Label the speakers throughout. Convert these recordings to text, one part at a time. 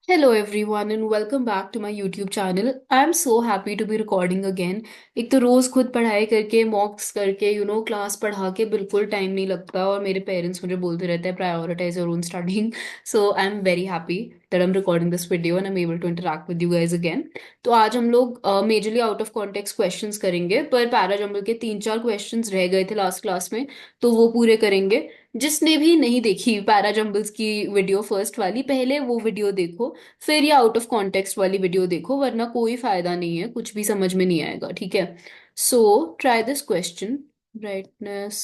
Speaker 1: Hello everyone and welcome back to my YouTube channel. I'm so happy to be recording again. एक तो रोज खुद पढ़ाई करके मॉक्स करके क्लास पढ़ा के बिल्कुल टाइम नहीं लगता और मेरे पेरेंट्स मुझे बोलते रहते हैं prioritize your own studying. So I am very happy that I am recording this video and I am able to interact with you guys again. तो आज हम लोग majorly out of context questions करेंगे, पर पैराजंबल के तीन चार questions रह गए थे लास्ट क्लास में, तो वो पूरे करेंगे. जिसने भी नहीं देखी पैराजंबल्स की वीडियो फर्स्ट वाली, पहले वो वीडियो देखो, फिर ये आउट ऑफ कॉन्टेक्स्ट वाली वीडियो देखो, वरना कोई फायदा नहीं है, कुछ भी समझ में नहीं आएगा. ठीक है. So try this question. Brightness.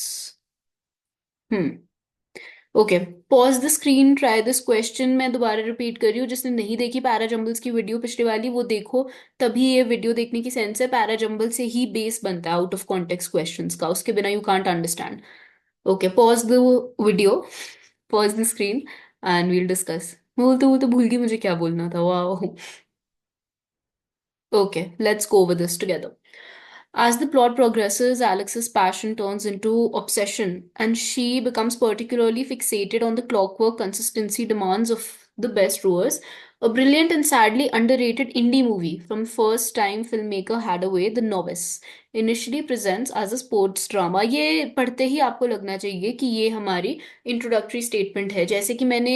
Speaker 1: Hmm. Okay. Pause the screen, try this question. मैं दोबारा रिपीट कर रही हूँ, जिसने नहीं देखी पैराजंबल्स की वीडियो पिछले वाली, वो देखो. तभी ये वीडियो देखने की सेंस है. पैराजंबल से ही बेस बनता है आउट ऑफ कॉन्टेक्स्ट क्वेश्चंस का, उसके बिना you can't understand. Okay, pause the video, pause the screen and we'll discuss. मैं तो भूल गई मुझे क्या बोलना था. वाह. Okay, let's go over this together. As the plot progresses, Alex's passion turns into obsession, and she becomes particularly fixated on the clockwork consistency demands of The Best Rowers, a brilliant and sadly underrated indie movie from first time filmmaker Hadaway, The Novice. Initially presents as a sports drama. ये पढ़ते ही आपको लगना चाहिए कि ये हमारी introductory statement है. जैसे कि मैंने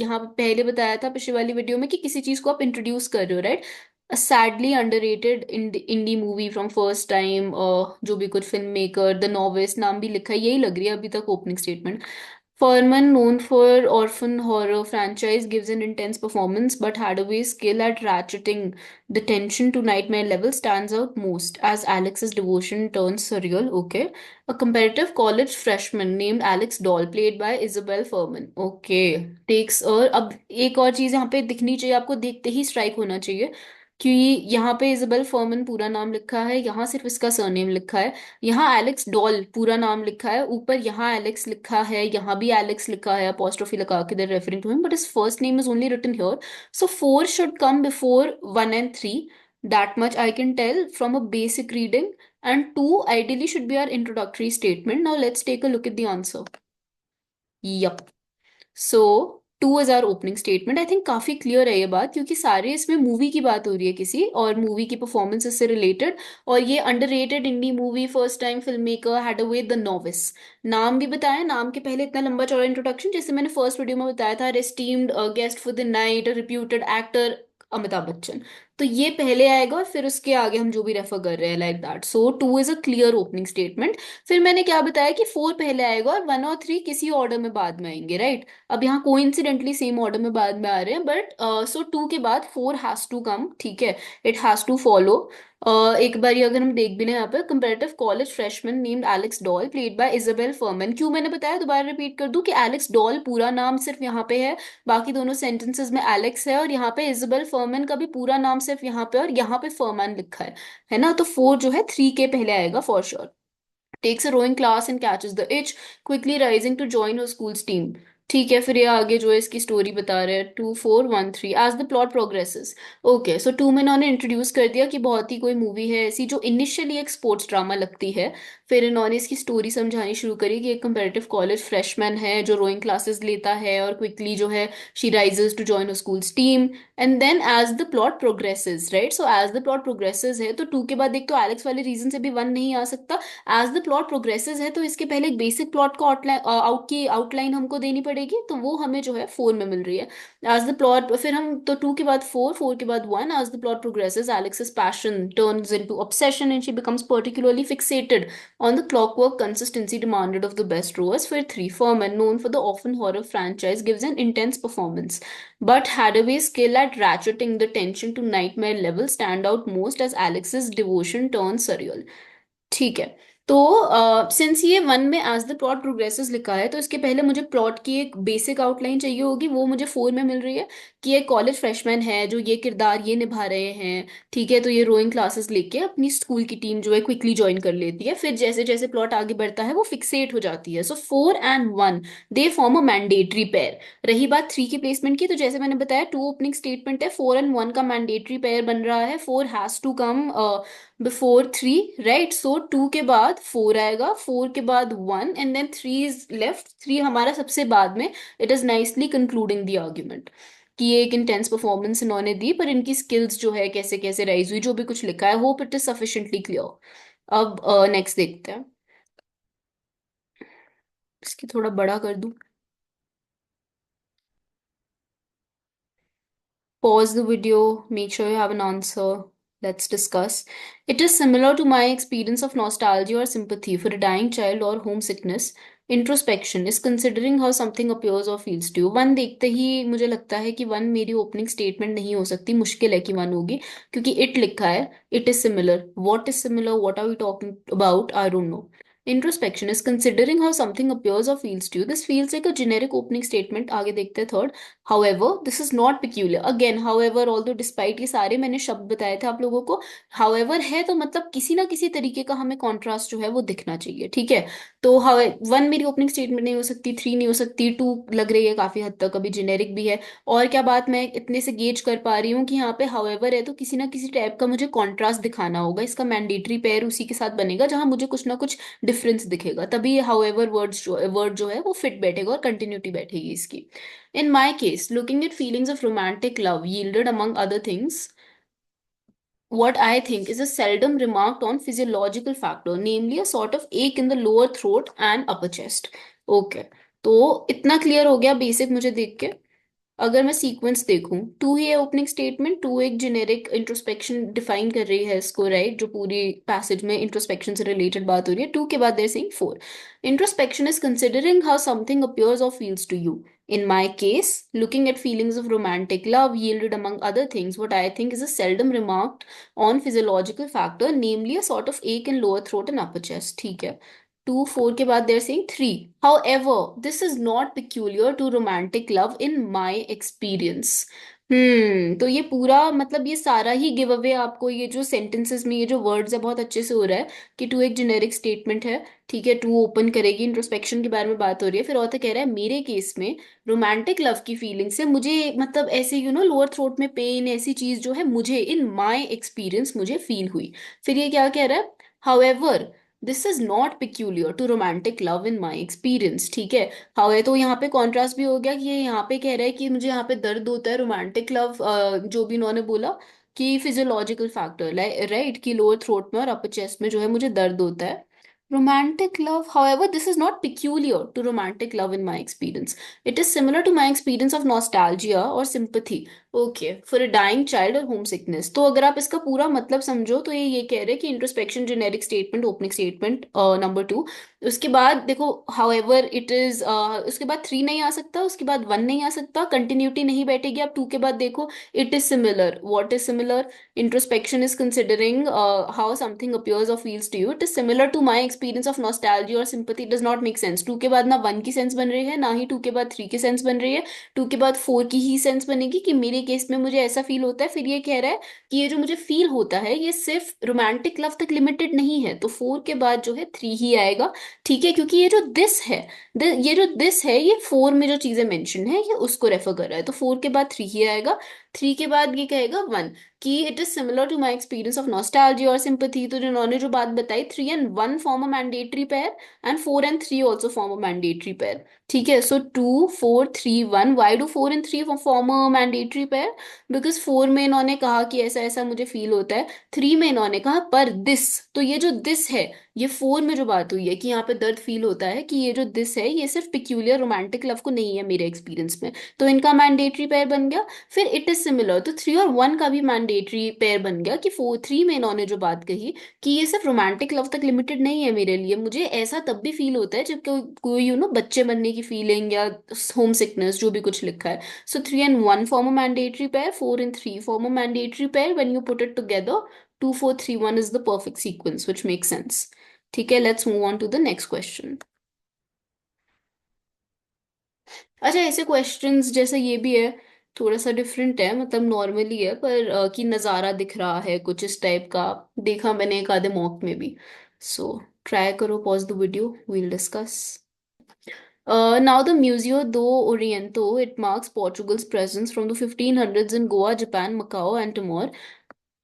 Speaker 1: यहाँ पहले बताया था पिछली वाली वीडियो में कि किसी चीज को आप इंट्रोड्यूस कर रहे हो, right. A sadly underrated indie movie from first time, जो भी कुछ फिल्म मेकर, द नॉविस नाम भी लिखा है, यही लग रही है अभी तक opening statement. Furman, known for orphan horror franchise, gives an intense performance, but Hadaway's skill at ratcheting the tension to nightmare level stands out most as Alex's devotion turns surreal. Okay. A competitive college freshman named Alex Doll, played by Isabel Furman. Okay. Takes और अब एक और चीज यहाँ पे दिखनी चाहिए आपको, देखते ही स्ट्राइक होना चाहिए कि यहाँ पे इजाबेल फर्मन पूरा नाम लिखा है, यहाँ सिर्फ इसका सरनेम लिखा है. यहाँ एलेक्स डॉल पूरा नाम लिखा है, ऊपर यहाँ एलेक्स लिखा है, यहाँ भी एलेक्स लिखा है अपोस्ट्रोफी लगा के, they referring to him, but his first name is only written here. So four should come before one and three. That much I can tell from a basic reading. And two ideally should be our introductory statement. Now let's take a look at the answer. Yep. So two is our opening statement. I think काफी clear है ये बात, क्योंकि सारे इसमें movie की बात हो रही है किसी और मूवी की परफॉर्मेंस से रिलेटेड. और ये underrated indie movie, first time film maker Hadaway, the Novice. नाम भी बताया, नाम के पहले इतना लंबा चौड़ा इंट्रोडक्शन, जैसे मैंने फर्स्ट वीडियो में बताया था, esteemed guest for the night, reputed actor Amitabh Bachchan. तो ये पहले आएगा और फिर उसके आगे हम जो भी रेफर कर रहे हैं, like that. So two is a clear opening statement. फिर मैंने क्या बताया कि फोर पहले आएगा और वन और थ्री किसी ऑर्डर में बाद में आएंगे, राइट. अब यहाँ कोइंसिडेंटली सेम ऑर्डर में बाद में आ रहे हैं, बट सो टू के बाद फोर हैज टू कम. ठीक है. It has to follow. एक बार अगर हम देख भी लें यहाँ पे, comparative college freshman named Alex Doll, played by Isabelle Fuhrman. क्यों मैंने बताया, दोबारा रिपीट कर दूं कि एलेक्स डॉल पूरा नाम सिर्फ यहाँ पे है, बाकी दोनों सेंटेंसेस में एलेक्स है, और यहाँ पे इजाबेल फर्मन का भी पूरा नाम सिर्फ यहाँ पे, और यहाँ पे फर्मन लिखा है ना. तो फोर जो है थ्री के पहले आएगा for sure. Takes a rowing class and catches the itch, quickly rising to join her school's team. ठीक है. फिर ये आगे जो है इसकी स्टोरी बता रहे हैं, 2413 as the plot progresses. Okay. So two में इन्होंने इंट्रोड्यूस कर दिया कि बहुत ही कोई मूवी है ऐसी जो इनिशियली एक स्पोर्ट्स ड्रामा लगती है. फिर इन्होंने इसकी स्टोरी समझानी शुरू करी कि एक कंपेरेटिव कॉलेज फ्रेशमैन है जो रोइंग क्लासेस लेता है, और क्विकली जो है she rises to join school's team. And then as the plot progresses, right. So as the plot progresses है, तो टू के बाद एक तो एलेक्स वाले रीजन से भी वन नहीं आ सकता. एज द प्लॉट प्रोग्रेसेस है, तो इसके पहले एक बेसिक प्लॉट को आउटलाइन हमको देनी पड़ेगी, तो वो हमें जो है फोर में मिल रही है. एज द प्लॉट, फिर हम तो टू के बाद फोर, फोर के बाद one. As the plot progresses, Alexis passion turns into obsession and she becomes particularly fixated on the clockwork consistency demanded of the best rowers. For three, Furman, known for the often horror franchise, gives an intense performance, but Hadaway's skill at ratcheting the tension to nightmare level stand out most as Alex's devotion turns surreal. ठीक है. तो since ये one में as the plot progresses लिखा है, तो इसके पहले मुझे प्लॉट की एक बेसिक आउटलाइन चाहिए होगी, वो मुझे फोर में मिल रही है. कि एक कॉलेज फ्रेशमैन है जो ये किरदार ये निभा रहे हैं. ठीक है. तो ये रोइंग क्लासेस लेके अपनी स्कूल की टीम जो है क्विकली ज्वाइन कर लेती है. फिर जैसे जैसे प्लॉट आगे बढ़ता है वो फिक्सेट हो जाती है. So four and one, they form a mandatory pair. रही बात थ्री की प्लेसमेंट की, तो जैसे मैंने बताया टू ओपनिंग स्टेटमेंट है, फोर एंड वन का मैंडेटरी पेयर बन रहा है. Four has to come before three, right. So two के बाद फोर आएगा, फोर के बाद one, and then three is left. Three हमारा सबसे बाद में. It is nicely concluding the argument. कि ये एक इंटेंस परफॉर्मेंस इन्होंने दी, पर इनकी स्किल्स जो है कैसे कैसे राइज हुई, जो भी कुछ लिखा है, hope it is sufficiently clear. अब नेक्स्ट देखते हैं। इसकी थोड़ा बड़ा कर दूं। Pause the video, make sure you have an answer. Let's discuss. It is similar to my experience of nostalgia or sympathy for a dying child or homesickness. Introspection is considering how something appears or feels to you. One देखते ही मुझे लगता है कि one मेरी opening statement नहीं हो सकती, मुश्किल है कि वन होगी, क्योंकि इट लिखा है, it is similar. What is similar, what are we talking about, I don't know. Introspection is considering how something appears or feels to you. This feels like a generic opening statement. आगे देखते हैं third. However, this is not peculiar. Again, however, although despite ये सारे मैंने शब्द बताए थे आप लोगों को, however है तो मतलब किसी ना किसी तरीके का हमें कॉन्ट्रास्ट जो है वो दिखना चाहिए, ठीक है। तो वन मेरी ओपनिंग स्टेटमेंट नहीं हो सकती, थ्री नहीं हो सकती, टू लग रही है काफी हद तक अभी जेनेरिक भी है। और क्या बात मैं इतने से गेज कर पा रही हूँ कि यहाँ पे हाउएवर है तो किसी ना किसी टाइप का मुझे कॉन्ट्रास्ट दिखाना होगा, इसका मैंडेटरी पेयर उसी के साथ बनेगा जहां मुझे कुछ ना कुछ डिफरेंस दिखेगा, तभी हाउएवर वर्ड जो है वो फिट बैठेगा और कंटिन्यूटी बैठेगी इसकी। In my case, looking at feelings of romantic love yielded, among other things, what I think is a seldom remarked on physiological factor, namely a sort of ache in the lower throat and upper chest. Okay, तो इतना clear हो गया basic मुझे देख के। अगर मैं sequence देखूं, टू ही है ओपनिंग स्टेटमेंट, टू एक जेनेरिक इंट्रोस्पेक्शन डिफाइन कर रही है इसको, राइट, जो पूरी पैसेज में इंट्रोस्पेक्शन से रिलेटेड बात हो रही है। टू के बाद there saying four, introspection is considering how something appears or feels to you. In my case, looking at feelings of romantic love yielded, among other things, what I think is a seldom remarked on physiological factor, namely a sort of ache in lower throat and upper chest, ठीक है। To four के बाद there saying three, however this is not peculiar to romantic love in my experience। तो ये पूरा मतलब ये सारा ही गिव अवे आपको, ये जो सेंटेंसेस में ये जो वर्ड्स है बहुत अच्छे से हो रहा है कि टू एक जेनेरिक स्टेटमेंट है, ठीक है, टू ओपन करेगी, इंट्रोस्पेक्शन के बारे में बात हो रही है, फिर ऑथर कह रहा है मेरे केस में रोमांटिक लव की फीलिंग से मुझे मतलब ऐसे लोअर थ्रोट में पेन, ऐसी चीज जो है मुझे इन माय एक्सपीरियंस मुझे फील हुई। फिर ये क्या कह रहा है, however this is not peculiar to romantic love in my experience, ठीक है। हाँ है, तो यहाँ पे कॉन्ट्रास्ट भी हो गया कि ये यहाँ पे कह रहा है कि मुझे यहाँ पे दर्द होता है रोमांटिक लव, जो भी इन्होंने बोला कि फिजियोलॉजिकल फैक्टर, राइट, कि लोअर थ्रोट में और अपर चेस्ट में जो है मुझे दर्द होता है। Romantic love, however, this is not peculiar to romantic love in my experience. It is similar to my experience of nostalgia or sympathy. Okay, for a dying child or homesickness. तो अगर आप इसका पूरा मतलब समझो तो ये कह रहे हैं कि introspection generic statement, opening statement number two, उसके बाद देखो हाउएवर इट इज, उसके बाद थ्री नहीं आ सकता, उसके बाद वन नहीं आ सकता, कंटिन्यूटी नहीं बैठेगी। आप टू के बाद देखो, it is similar, what is similar, introspection is considering how something appears or feels to you. It is similar to my experience of nostalgia or sympathy. It does not make sense। Two के बाद ना one की sense बन रही है, ना ही to के बाद थ्री की सेंस बन रही है, टू के बाद फोर की ही सेंस बनेगी कि मेरे केस में मुझे ऐसा फील होता है। फिर ये कह रहा है कि ये जो मुझे फील होता है ये सिर्फ रोमांटिक लव तक लिमिटेड नहीं है, तो फोर के बाद जो है थ्री ही आएगा, ठीक है, क्योंकि ये जो दिस है, ये जो दिस है ये फोर में जो चीजें मेंशन है ये उसको रेफर कर रहा है, तो फोर के बाद थ्री ही आएगा। थ्री के बाद ये कहेगा वन, कि it is similar to my experience of nostalgia और सिंपैथी। तो जिन्होंने जो बात बताई, three and one form a mandatory pair and four and three also form a mandatory pair, ठीक है। So two four three one, why do four and three form a mandatory pair, because four में इन्होंने कहा कि ऐसा ऐसा मुझे feel होता है, थ्री में इन्होंने कहा पर दिस, तो ये जो दिस है, ये फोर में जो बात हुई है कि यहाँ पे दर्द फील होता है, कि ये जो दिस है ये सिर्फ पिक्यूलियर रोमांटिक लव को नहीं है मेरे एक्सपीरियंस में, तो इनका मैंडेटरी पेयर बन गया। फिर इट इज सिमिलर, तो थ्री और वन का भी मैंडेटरी पेयर बन गया कि फोर थ्री में इन्होंने जो बात कही कि ये सिर्फ रोमांटिक लव तक लिमिटेड नहीं है मेरे लिए, मुझे ऐसा तब भी फील होता है जब कोई बच्चे बनने की फीलिंग या होम सिकनेस जो भी कुछ लिखा है। So three and one form a mandatory pair, four and three form a mandatory pair, when you put it together two four three one is the perfect sequence which makes sense, ठीक है। Let's move on to the next question. अच्छा, ऐसे questions जैसे ये भी है, थोड़ा सा डिफरेंट है, मतलब नॉर्मली है पर कि नज़ारा दिख रहा है कुछ इस टाइप का, देखा मैंने एक आधे मॉक में भी। सो ट्राई करो, pause the video, we'll discuss. Now the Museo do Oriento, it marks Portugal's presence from the 1500s in Goa, Japan, Macau and Timor।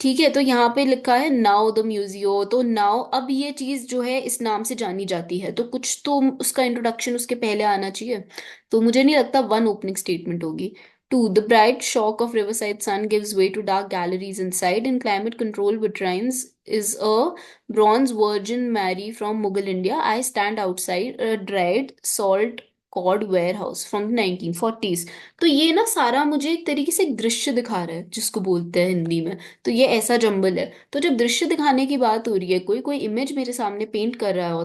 Speaker 1: ठीक है, तो यहाँ पे लिखा है नाउ द म्यूजियो, तो नाउ अब ये चीज जो है इस नाम से जानी जाती है, तो कुछ तो उसका इंट्रोडक्शन उसके पहले आना चाहिए, तो मुझे नहीं लगता वन ओपनिंग स्टेटमेंट होगी। Two, the bright shock of riverside sun gives way to dark galleries inside. In climate control vitrines is a bronze Virgin Mary from Mughal India. I stand outside a dried salt cod warehouse from the 1940s. तो ये ना सारा मुझे एक तरीके से एक दृश्य दिखा रहा है जिसको बोलते हैं हिंदी में। तो ये ऐसा जंबल है। तो जब दृश्य दिखाने की बात हो रही है, कोई कोई इमेज मेरे सामने पेंट कर रहा हो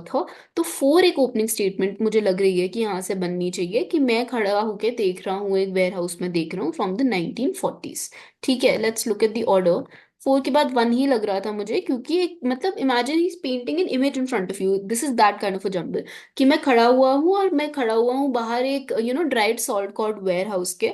Speaker 1: तो फोर एक ओपनिंग स्टेटमेंट मुझे लग रही है कि यहाँ से बननी चाहिए कि मैं खड़ा होके देख रहा हूँ, एक वेयर हाउस में देख रहा हूँ फ्रॉम द 1940s। ठीक है, let's look at the order. Four के बाद वन ही लग रहा था मुझे, क्योंकि एक मतलब imagine he painting an image in front of you, this is that kind of a jumble. कि मैं खड़ा हुआ हूँ और मैं खड़ा हुआ हूँ बाहर एक dried salt cord warehouse के।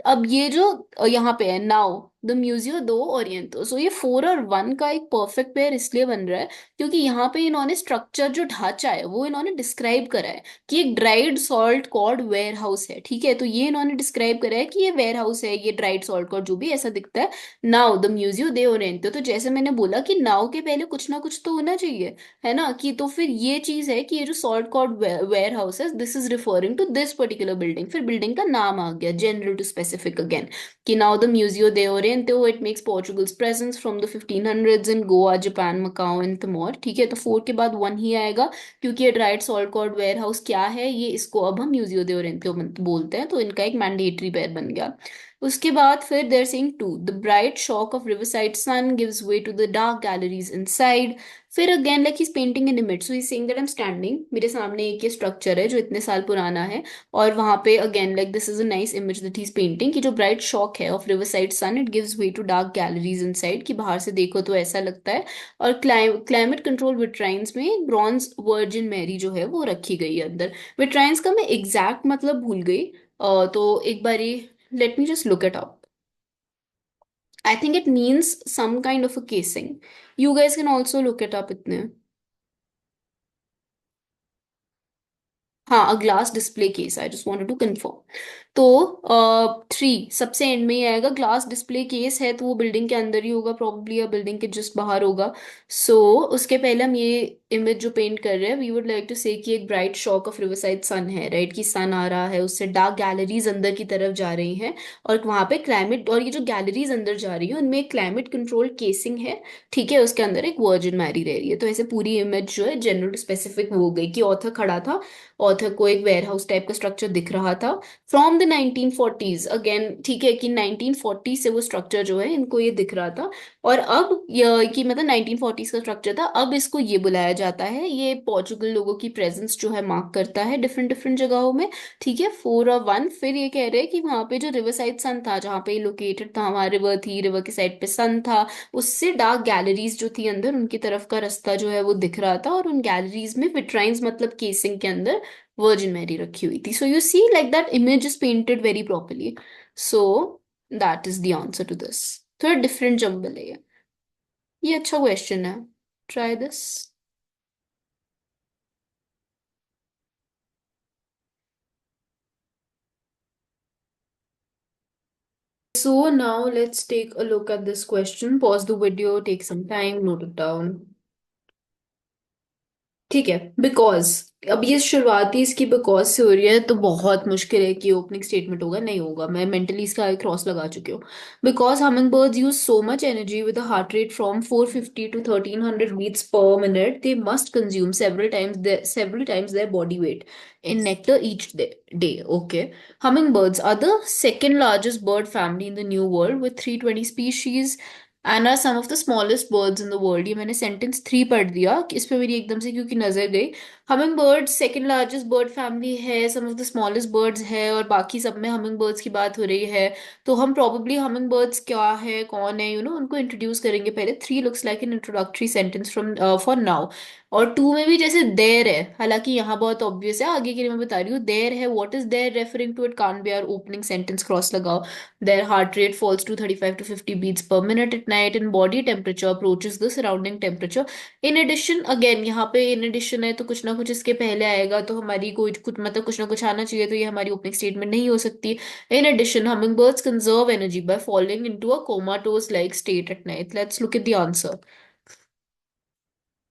Speaker 1: अब ये जो यहाँ पे है नाउ द म्यूजियो दो ओरिएंटो, सो ये फोर और वन का एक परफेक्ट पेयर इसलिए बन रहा है क्योंकि यहाँ पे इन्होंने स्ट्रक्चर जो ढांचा है वो इन्होंने डिस्क्राइब करा है कि एक dried salt cord warehouse है। ठीक है, तो ये इन्होंने डिस्क्राइब करा है कि ये वेयर हाउस है, ये ड्राइड सॉल्ट कॉर्ड जो भी ऐसा दिखता है। नाउ द म्यूजियो दे ओरिएंटो, तो जैसे मैंने बोला कि नाउ के पहले कुछ ना कुछ तो होना चाहिए, है ना। कि तो फिर ये चीज है कि ये जो सॉल्ट कॉर्ड वेयर हाउस है, this is referring to this particular building. फिर बिल्डिंग का नाम आ गया जनरल टू स्पेसिफिक अगेन कि now the Museo de Oriente it makes Portugal's presence from the 1500s in Goa Japan Macao and Timor. ठीक है, तो फोर के बाद वन ही आएगा क्योंकि ये dried salt cord warehouse क्या है, ये इसको अब हम म्यूजियो दे ओरिएंटो बोलते हैं, तो इनका एक मैंडेटरी पेयर बन गया। उसके बाद फिर there saying two, the bright shock of riverside sun gives way to the dark galleries inside. फिर again like he is painting in image, so he saying that I am standing, मेरे सामने एक ये स्ट्रक्चर है जो इतने साल पुराना है। और वहां पे again like this is a nice image that he is painting कि जो ब्राइट शॉक है of riverside sun it gives way to dark galleries inside, कि बाहर से देखो तो ऐसा लगता है। और क्लाइमेट कंट्रोल विट्राइन्स में ब्रॉन्ज वर्जिन मैरी जो है वो रखी गई है अंदर। विट्राइन्स का मैं एग्जैक्ट मतलब भूल गई, तो एक बारी let me just look it up. I think it means some kind of a casing. You guys can also look it up इतने। हाँ, a glass display case, I just wanted to confirm. तो three सबसे end में ही आएगा, glass display case है तो वो बिल्डिंग के अंदर ही होगा प्रॉब्ली, या बिल्डिंग के जस्ट बाहर होगा। सो उसके पहले हम ये इमेज जो पेंट कर रहे हैं, वी वुड लाइक टू से कि एक ब्राइट शॉक ऑफ रिवरसाइड सन है, राइट, कि सन आ रहा है, उससे डार्क गैलरीज अंदर की तरफ जा रही हैं। और वहां पे क्लाइमेट, और ये जो गैलरीज अंदर जा रही है उनमें एक क्लाइमेट कंट्रोल केसिंग है। ठीक है, उसके अंदर एक वर्जिन मैरी रह रही है। तो ऐसे पूरी इमेज जो है जनरल स्पेसिफिक वो हो गई कि ऑथर खड़ा था, ऑथर को एक वेयर हाउस टाइप का स्ट्रक्चर दिख रहा था फ्रॉम द 1940s अगेन। ठीक है, कि 1940 से वो स्ट्रक्चर जो है इनको ये दिख रहा था। और अब ये कि मतलब 1940s का स्ट्रक्चर था, अब इसको ये बुलाया जाता है, ये पोर्चुगल लोगों की प्रेजेंस जो है मार्क करता है डिफरेंट डिफरेंट जगहों में। ठीक है, फोर और वन फिर ये कह रहे हैं कि वहां पे जो रिवर साइड सन था, जहाँ पे लोकेटेड था, वहां रिवर थी, रिवर की साइड पे सन था, उससे डार्क गैलरीज जो थी अंदर उनकी तरफ का रास्ता जो है वो दिख रहा था, और उन गैलरीज में विट्राइन्स मतलब केसिंग के अंदर वर्जिन मैरी रखी हुई थी। So you see like that image is painted very properly. So that is the answer to this. थोड़ा डिफरेंट जंबल है ये अच्छा क्वेश्चन है, try this. So now let's take a look at this question. Pause the video, take some time, note it down. ठीक है, because अब ये शुरुआती इसकी बिकॉज से हो रही है तो बहुत मुश्किल है कि ओपनिंग स्टेटमेंट होगा, नहीं होगा, मैं मेंटली इसका क्रॉस लगा चुकी हूँ। Because humming buds use so much energy with a heart rate from 450 to 1300 beats per minute, they must consume several times their body weight in nectar each day. Okay, hummingbirds are the second largest bird family in the new world with 320 species and are some of the smallest birds in the world। ये मैंने sentence three पढ़ दिया कि इस पे मेरी एकदम से क्योंकि नजर गई। Humming bird second largest bird family है, some of the smallest birds है, और बाकी सब में हमिंग बर्ड्स की बात हो रही है। तो हम प्रॉब्ली हमिंग बर्ड्स क्या है, कौन है, उनको इंट्रोड्यूस करेंगे पहले। Three looks like an introductory sentence from for now. और टू में भी जैसे देर है, हालांकि यहाँ बहुत ऑब्वियस है, आगे के लिए मैं बता रही हूँ देर है, what is their referring to, it can't be our opening sentence, cross लगाओ। Their heart rate falls to 35 to 50 beats per minute at night and body temperature approaches the surrounding temperature. In addition, again यहाँ पे in addition है तो कुछ ना कुछ इसके पहले आएगा, तो हमारी कोई कुछ मतलब कुछ ना कुछ आना चाहिए, तो ये हमारी ओपनिंग स्टेटमेंट नहीं हो सकती। In addition, hummingbirds conserve energy by falling into a comatose like state at night. Let's look at the answer.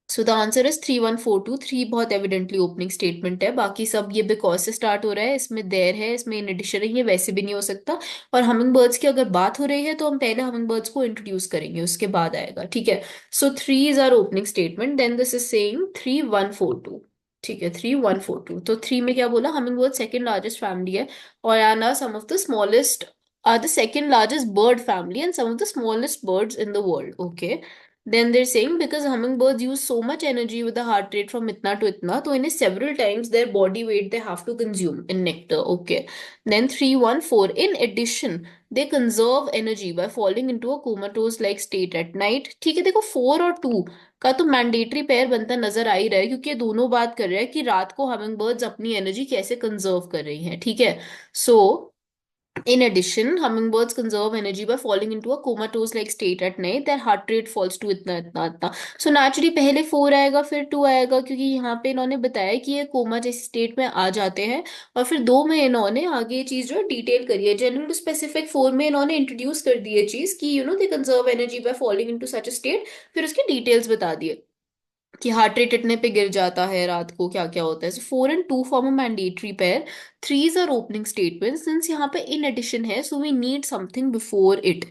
Speaker 1: So the answer is 3142। Three बहुत एविडेंटली ओपनिंग स्टेटमेंट है, बाकी सब ये बिकॉज से स्टार्ट हो रहा है, इसमें देयर है, इसमें इन एडिशन है, ये वैसे भी नहीं हो सकता। और हमिंग बर्ड्स की अगर बात हो रही है तो हम पहले हमिंग बर्ड्स को इंट्रोड्यूस करेंगे, उसके बाद आएगा, ठीक है। So three is our opening statement, then this is saying 3142। ठीक है, 3142। तो थ्री में क्या बोला, hummingbird second largest family है, और आर ना some of the smallest, are the second largest bird family and some of the smallest birds in the world. Okay. Then they're saying because hummingbirds use so much energy with the heart rate from itna to itna, so in several times their body weight they have to consume in nectar. Okay. Then 314. In addition, they conserve energy by falling into a comatose like state at night. ठीक है, देखो four और to का तो mandatory pair बनता नजर आ ही रहा है, क्योंकि ये दोनों बात कर रहे हैं कि रात को हमिंग बर्ड्स अपनी एनर्जी कैसे कंजर्व कर रही हैं, ठीक है। सो in addition, hummingbirds conserve energy by falling into a comatose-like state at night. Their heart rate falls to इतना इतना इतना. So naturally पहले फोर आएगा फिर टू आएगा, क्योंकि यहाँ पे इन्होंने बताया कि ये कोमा जैसी स्टेट में आ जाते हैं। और फिर दो में इन्होंने आगे ये चीज जो है डिटेल करी है, जनरल टू स्पेसिफिक फोर में इन्होंने इंट्रोड्यूस कर दी है चीज कि they conserve energy by falling into such a state, फिर उसके डिटेल्स बता दिए कि हार्ट रेट इतने पे गिर जाता है रात को, क्या क्या होता है। So four and two form a mandatory pair, three is our opening statement, since यहाँ पे इन एडिशन है so we need something before it,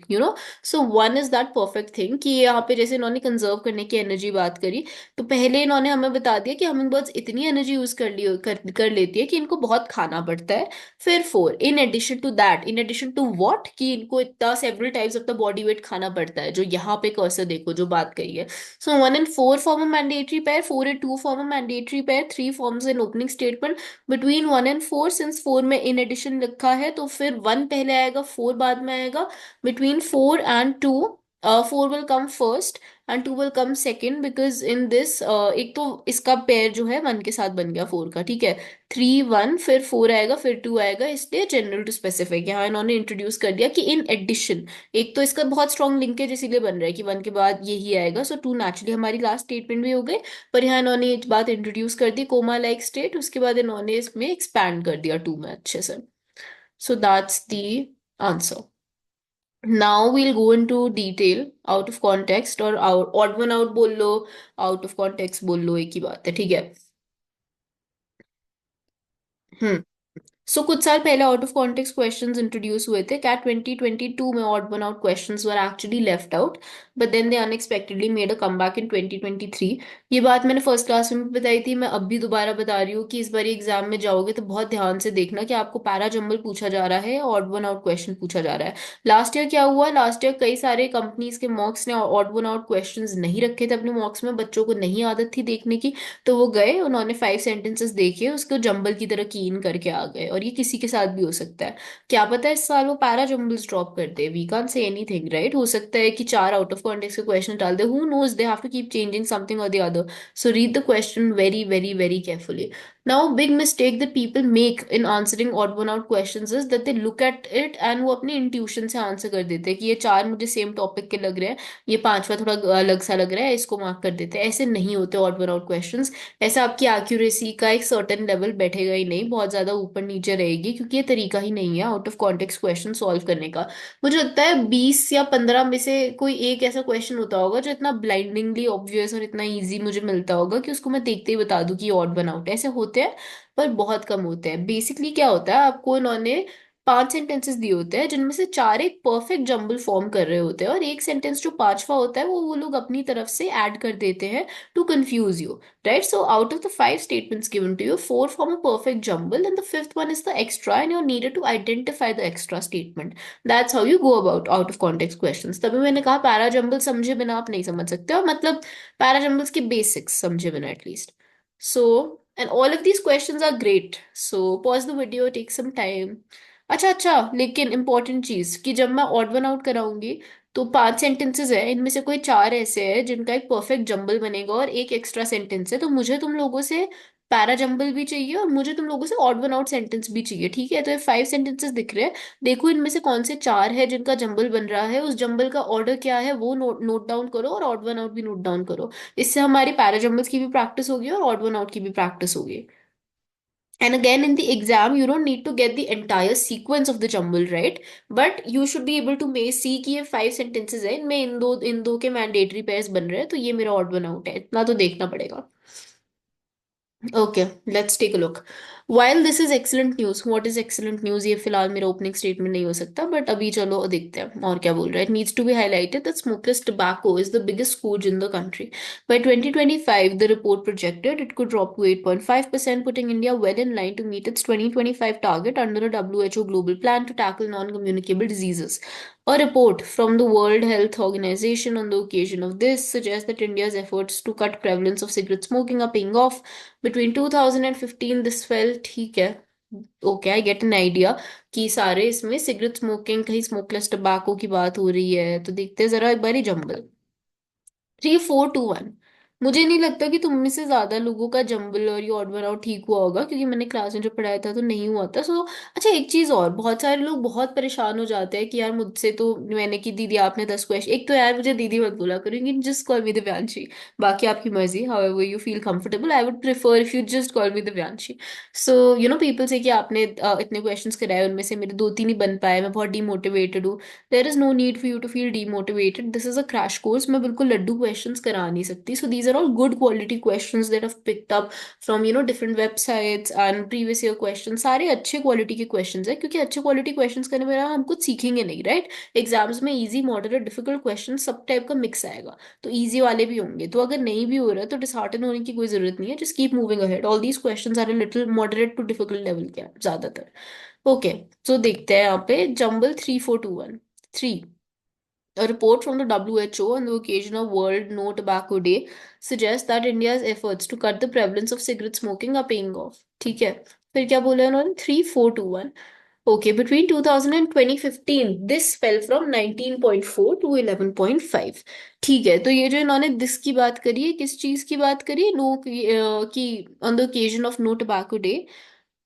Speaker 1: so one is that perfect thing कि यहाँ पे जैसे इन्होंने कंजर्व करने की एनर्जी बात करी, तो पहले इन्होंने हमें बता दिया कि हमिंग बर्ड्स इतनी एनर्जी यूज कर लेती है कि इनको बहुत खाना पड़ता है। फिर four, in addition to that, in addition to what, कि इनको इतना several types of the body weight खाना पड़ता है, जो यहाँ पे कर्सर देखो जो बात कही है। So 1 and 4 form a mandatory pair, 4 and 2 form a mandatory pair, 3 forms an opening statement. Between 1 and 4, since 4 में in addition लिखा है तो फिर 1 पहले आएगा 4 बाद में आएगा। Between 4 and 2, 4 will come first and 2 will come second, because in this एक तो इसका पेयर जो है 1 के साथ बन गया 4 का, ठीक है। 3 1 फिर 4 आएगा फिर 2 आएगा, इसलिए जनरल टू स्पेसिफिक यहाँ इन्होंने इंट्रोड्यूस कर दिया कि इन एडिशन। एक तो इसका बहुत स्ट्रॉन्ग लिंकेज इसीलिए बन रहा है कि वन के बाद यही आएगा, सो टू नेचुरली हमारी लास्ट स्टेटमेंट भी हो गई। पर यहाँ इन्होंने ये बात इंट्रोड्यूस कर दी कोमा लाइक स्टेट, उसके बाद इन्होंने इसमें एक्सपैंड कर दिया टू में अच्छे से। So that's the answer. Now we'll go into detail out of of कॉन्टेक्स्ट, और ऑड वन आउट बोल लो, आउट ऑफ कॉन्टेक्स्ट बोल लो, एक ही बात है, ठीक है। हम्म। सो कुछ साल पहले out of context questions introduced हुए थे, क्या 2022 में odd one out questions were actually left out, but then they unexpectedly made a comeback in 2023। ये बात मैंने फर्स्ट क्लास में भी बताई थी, मैं अब भी दोबारा बता रही हूँ कि इस बार एग्जाम में जाओगे तो बहुत ध्यान से देखना कि आपको पैरा जंबल पूछा जा रहा है या ऑड वन आउट क्वेश्चन पूछा जा रहा है। लास्ट ईयर क्या हुआ, लास्ट ईयर कई सारे कंपनीज के मॉक्स ने ऑड वन आउट क्वेश्चंस नहीं रखे थे अपने मॉक्स में, बच्चों को नहीं आदत थी देखने की, तो वो गए उन्होंने 5 सेंटेंसेस देखे, उसको जंबल की तरह कीन करके आ गए। और ये किसी के साथ भी हो सकता है, क्या पता इस साल वो पैरा जंबल्स ड्रॉप कर दे, we can't say anything right, हो सकता है कि चार आउट ऑफ कॉन्टेक्स्ट के क्वेश्चन डाल दे, who knows, they have to keep changing something और the other. So read the question very very very carefully. Now big mistake that people make in answering odd one out questions is that they look at it and वो अपनी intuition से answer कर देते हैं कि ये चार मुझे सेम टॉपिक के लग रहे हैं, ये पांचवा थोड़ा अलग सा लग रहा है, इसको मार्क कर देते हैं। ऐसे नहीं होते ऑड वन आउट क्वेश्चंस। ऐसा आपकी एक्यूरेसी का एक सर्टेन लेवल बैठेगा ही नहीं, बहुत ज्यादा ऊपर नीचे रहेगी, क्योंकि ये तरीका ही नहीं है out of context question solve करने का। मुझे लगता है 20 या 15 में से कोई एक ऐसा क्वेश्चन होता होगा जो इतना ब्लाइंडिंगली ऑब्वियस और इतना इजी मुझे मिलता होगा कि उसको मैं देखते ही बता दूं कि ऑड वन आउट। ऐसे होते हैं पर बहुत कम होते हैं। बेसिकली क्या होता है, आपको इन्होंने 5 सेंटेंसेस दिए होते हैं जिनमें से चार एक परफेक्ट जंबल फॉर्म कर रहे होते हैं, और एक सेंटेंस जो पांचवा होता है वो लोग अपनी तरफ से ऐड कर देते हैं to confuse you, right? So out of the 5 statements given to you, four form a perfect jumble, and the fifth one is the extra, and you're needed to identify the extra statement. That's how you go about out of context questions. तभी मैंने कहा para jumble समझे बिना आप नहीं समझ सकते, और मतलब पैरा जंबल्स के बेसिक्स समझे बिना at least. So, and all of these questions are great. So pause the video, take some time. अच्छा अच्छा, लेकिन इंपॉर्टेंट चीज कि जब मैं ऑड वन आउट कराऊंगी तो 5 सेंटेंसेस है, इनमें से कोई चार ऐसे हैं जिनका एक परफेक्ट जंबल बनेगा और एक एक्स्ट्रा सेंटेंस है, तो मुझे तुम लोगों से पैरा जंबल भी चाहिए और मुझे तुम लोगों से ऑड वन आउट सेंटेंस भी चाहिए, ठीक है। तो ये 5 सेंटेंसेस दिख रहे हैं, देखो इनमें से कौन से चार है जिनका जंबल बन रहा है, उस जंबल का ऑर्डर क्या है वो नोट नोट डाउन करो, और ऑड वन आउट भी नोट डाउन करो। इससे हमारी पैरा जंबल्स की भी प्रैक्टिस होगी और ऑड वन आउट की भी प्रैक्टिस होगी। And again, in the exam, you don't need to get the entire sequence of the jumble right, but you should be able to may see कि ये 5 sentences है, इनमें इन दो के मैंडेटरी पेयर्स बन रहे हैं, तो ये मेरा ऑड वन आउट है, इतना तो देखना पड़ेगा. Okay, let's take a look. While this is excellent news, what is excellent news? ये फिलहाल मेरा opening statement नहीं हो सकता, but अभी चलो देखते हैं और क्या बोल रहा है. It needs to be highlighted that smokeless tobacco is the biggest scourge in the country. By 2025, the report projected it could drop to 8.5%, putting India well in line to meet its 2025 target under a WHO global plan to tackle non-communicable diseases. A report from the World Health Organization on the occasion of this suggests that India's efforts to cut prevalence of cigarette smoking are paying off. Between 2015 this fell, ठीक है. Okay, I get an idea कि सारे इसमें cigarette smoking, कहीं smokeless टबाको की बात हो रही है, तो देखते हैं जरा एक बारी जंबल. 3 4 2 1. मुझे नहीं लगता कि तुम में से ज्यादा लोगों का जंबल और ये ऑड वन आउट ठीक हुआ होगा, क्योंकि मैंने क्लास में जब पढ़ाया था तो नहीं हुआ था. सो अच्छा, एक चीज और, बहुत सारे लोग बहुत परेशान हो जाते हैं कि यार मुझसे तो, मैंने की दीदी आपने 10 क्वेश्चन, एक तो यार मुझे दीदी मत बोला करूंगी, जस्ट कॉल मी दिव्यांशी. बाकी आपकी मर्जी, however you feel comfortable. I would prefer if you just call me Divyanshi. So people से कि आपने इतने क्वेश्चंस कराए, उनमें से मेरे 2 3 ही बन पाए, मैं बहुत डीमोटिवेटेड हूँ. There is no need for you to feel demotivated. This is a crash course. मैं बिल्कुल लड्डू क्वेश्चंस करा नहीं सकती. So these are all good quality questions that have picked up from different websites and previous year question. सारे अच्छे quality के questions है, क्योंकि अच्छे क्वालिटी क्वेश्चंस करने में हम कुछ सीखेंगे नहीं, राइट. एग्जाम्स में इजी, मॉडरेट, डिफिकल्ट क्वेश्चन सब टाइप का मिक्स आएगा, तो इजी वाले भी होंगे. तो अगर नहीं भी हो रहा है तो डिसहार्टन होने की कोई जरूरत नहीं है. Just keep moving ahead. All these questions are a little moderate to difficult level के हैं ज्यादातर. ओके, सो देखते हैं यहाँ पे jumble. 3 4 2 1. 3. A report from the WHO on the occasion of World No Tobacco Day suggests that India's efforts to cut the prevalence of cigarette smoking are paying off. ठीक है. फिर क्या बोला उन्होंने? 3 4 2 1. Okay, between 2000 and 2015, this fell from 19.4 to 11.5. ठीक है, तो ये जो इन्होंने दिस की बात करी है, किस चीज की बात करी है? नो की on the occasion of no tobacco day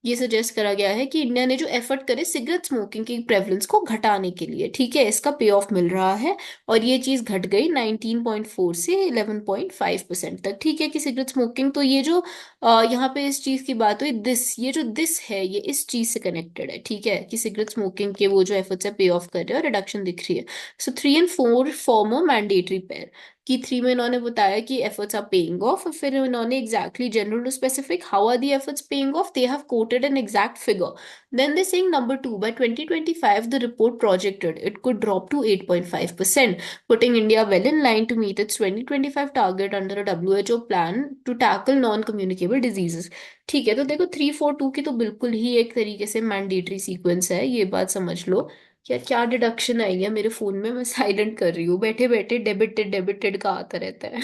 Speaker 1: ये सजेस्ट करा गया है कि इंडिया ने जो एफर्ट करे सिगरेट स्मोकिंग की प्रेवलेंस को घटाने के लिए, ठीक है, इसका पे ऑफ मिल रहा है. और ये चीज घट गई 19.4 से 11.5% तक. ठीक है, कि सिगरेट स्मोकिंग, तो ये जो यहाँ पे इस चीज की बात हुई, दिस, ये जो दिस है ये इस चीज से कनेक्टेड है. ठीक है, कि सिगरेट स्मोकिंग के वो जो एफर्ट्स है पे ऑफ कर रहे हैं और रिडक्शन दिख रही है. So 3 and 4 form a mandatory pair. की 3 में इन्होंने बताया कि एफर्ट्स आर पेइंग ऑफ, और फिर इन्होंने exactly general to specific, how are the efforts paying off, they have quoted an exact figure. Then they saying number 2, by 2025 the report projected it could drop to 8.5%, putting India well in line to meet its 2025 target under a WHO plan to tackle non-communicable diseases. ठीक है, तो देखो 3 4 2 की तो बिल्कुल ही एक तरीके से मैंडेटरी सीक्वेंस है, ये बात समझ लो. यार क्या डिडक्शन आई है मेरे फोन में, मैं साइलेंट कर रही हूँ, बैठे बैठे डेबिटेड डेबिटेड का आता रहता है.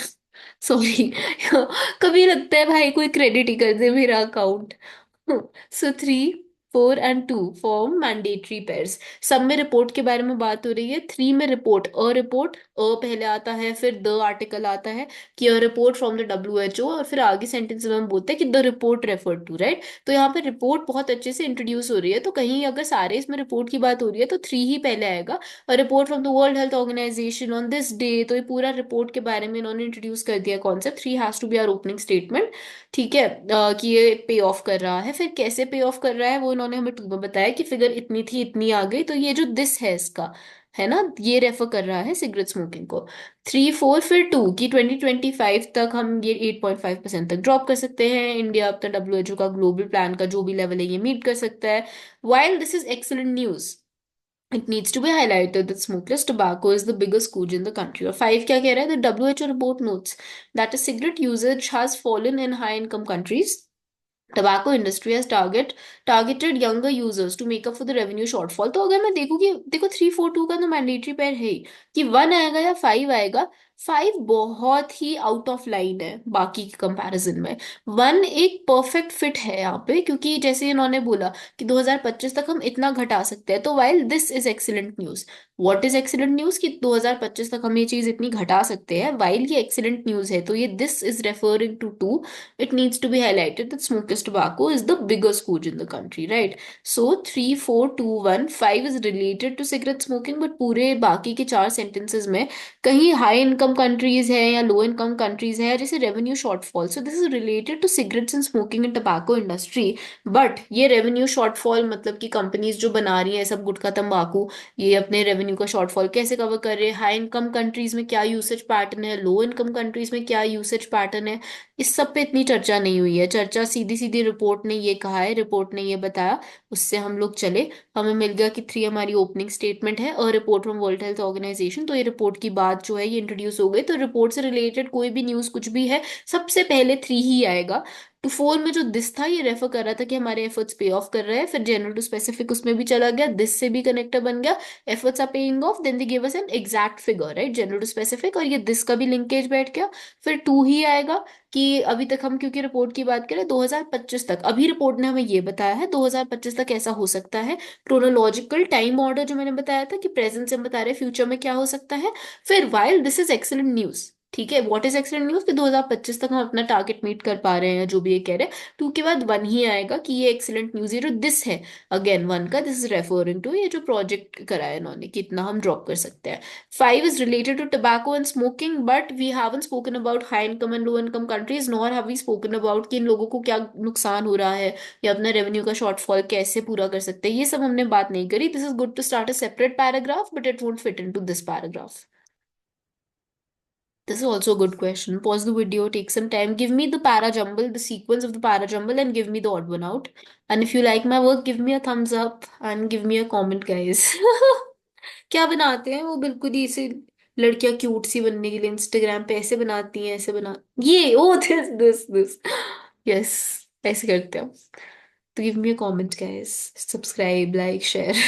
Speaker 1: सॉरी. कभी लगता है भाई कोई क्रेडिट ही कर दे मेरा account. So 3 4 and 2 form mandatory pairs. सब में रिपोर्ट के बारे में बात हो रही है. 3 में रिपोर्ट, अ रिपोर्ट, अ पहले आता है, फिर द आर्टिकल आता है कि a report from the WHO, और फिर आगे सेंटेंस में हम बोलते हैं कि the report refer to, right. तो यहाँ पे रिपोर्ट बहुत अच्छे से इंट्रोड्यूस हो रही है, तो कहीं अगर सारे इसमें रिपोर्ट की बात हो रही है तो 3 ही पहले आएगा. और report from the world health organisation on this day, तो ये पूरा रिपोर्ट के बारे में इन्होंने इंट्रोड्यूस कर दिया concept. 3 has to be our opening statement. ठीक है, कि ये पे ऑफ कर रहा है. फिर कैसे पे ऑफ कर रहा है वो इन्होंने हमें 2 में बताया कि फिगर इतनी थी, इतनी आ गई, तो ये जो दिस है इसका, है ना, ये रेफर कर रहा है सिगरेट स्मोकिंग को. 3 4 फिर 2 की 2025 तक हम ये 8.5% तक ड्रॉप कर सकते हैं. इंडिया अब तक WHO का ग्लोबल प्लान का जो भी लेवल है ये मीट कर सकता है. While this is excellent news, it needs to be highlighted that smokeless tobacco is the biggest scourge in the country. और 5 क्या कह रहा है? The WHO report notes that a cigarette usage has fallen in high income countries. Tobacco industry has targeted younger users to make up for the revenue shortfall. तो अगर मैं देखूँ कि देखो 3 4 2 का तो मैंडेटरी पेयर है ही, कि 1 आएगा या 5 आएगा. 5 बहुत ही आउट ऑफ लाइन है बाकी के कंपैरिजन में. 1 एक परफेक्ट फिट है यहाँ पे, क्योंकि जैसे इन्होंने बोला कि 2025 तक हम इतना घटा सकते हैं. तो while this is excellent news, what is excellent news, कि 2025 तक हम ये चीज इतनी घटा सकते हैं. वाइल ये एक्सीलेंट न्यूज है, तो ये this is referring to 2. it needs to be highlighted that smokeless tobacco is the biggest scourge in the country, right? So 3 4 2 1 5 is related to cigarette smoking, but पूरे बाकी के 4 sentences में कहीं high income income countries है या low income countries है, जैसे revenue shortfall, so this is related to cigarettes and smoking and tobacco industry. But ये रेवेन्यू शॉर्टफॉल मतलब कि कंपनीज जो बना रही हैं सब गुटखा तंबाकू, ये अपने रेवेन्यू का शॉर्टफॉल कैसे कवर कर रहे हैं, हाई इनकम कंट्रीज में क्या यूसेज पैटर्न है, लो इनकम कंट्रीज में क्या यूसेज पैटर्न है, इस सब पे इतनी चर्चा नहीं हुई है। चर्चा सीधी सीधी रिपोर्ट ने ये कहा है, रिपोर्ट ने ये बताया, उससे हम लोग चले। हमें मिल गया कि 3 हमारी ओपनिंग स्टेटमेंट है और report from world health organisation, तो ये रिपोर्ट की बात जो है ये इंट्रोड्यूस हो गई। तो रिपोर्ट से रिलेटेड कोई भी न्यूज़ कुछ भी है, सबसे पहले 3 ही आएगा। टू 4 में जो दिस था ये रेफर कर रहा था कि हमारे एफर्ट्स पे ऑफ कर रहे हैं, फिर जनरल टू स्पेसिफिक उसमें भी चला गया, दिस से भी कनेक्टर बन गया, efforts are paying off, then they give us an exact figure, right, general to specific, और ये दिस का भी लिंकेज बैठ गया। फिर 2 ही आएगा कि अभी तक हम क्योंकि रिपोर्ट की बात करें 2025 तक, अभी रिपोर्ट ने हमें ये बताया है 2025 तक ऐसा हो सकता है, क्रोनोलॉजिकल टाइम ऑर्डर जो मैंने बताया था कि प्रेजेंट से हम बता रहे हैं फ्यूचर में क्या हो सकता है। फिर while this is excellent news, ठीक है, व्हाट इज एक्सीलेंट न्यूज कि 2025 तक हम अपना टारगेट मीट कर पा रहे हैं, जो भी ये कह रहे हैं। 2 के बाद 1 ही आएगा कि ये एक्सीलेंट न्यूज, ये जो दिस है अगेन 1 का, दिस इज रेफरिंग टू ये जो प्रोजेक्ट कराया इन्होंने कि इतना हम ड्रॉप कर सकते हैं। 5 is related to tobacco and smoking, but we haven't spoken about high income and low income countries, nor have we spoken about कि इन लोगों को क्या नुकसान हो रहा है या अपना रेवेन्यू का शॉर्टफॉल कैसे पूरा कर सकते हैं, ये सब हमने बात नहीं करी। This is good to start a separate paragraph, but it won't fit into this paragraph. This is also a good question. Pause the video, take some time, give me the para jumble, the sequence of the para jumble, and give me the odd one out. And if you like my work, give me a thumbs up and give me a comment, guys. क्या बनाते हैं वो, बिल्कुल ही ऐसे लड़कियां cute सी बनने के लिए इंस्टाग्राम पे ऐसे बनाती हैं, ऐसे बना, ये ओ दिस यस, ऐसे करते हैं। तो give me a comment guys, subscribe, like, share.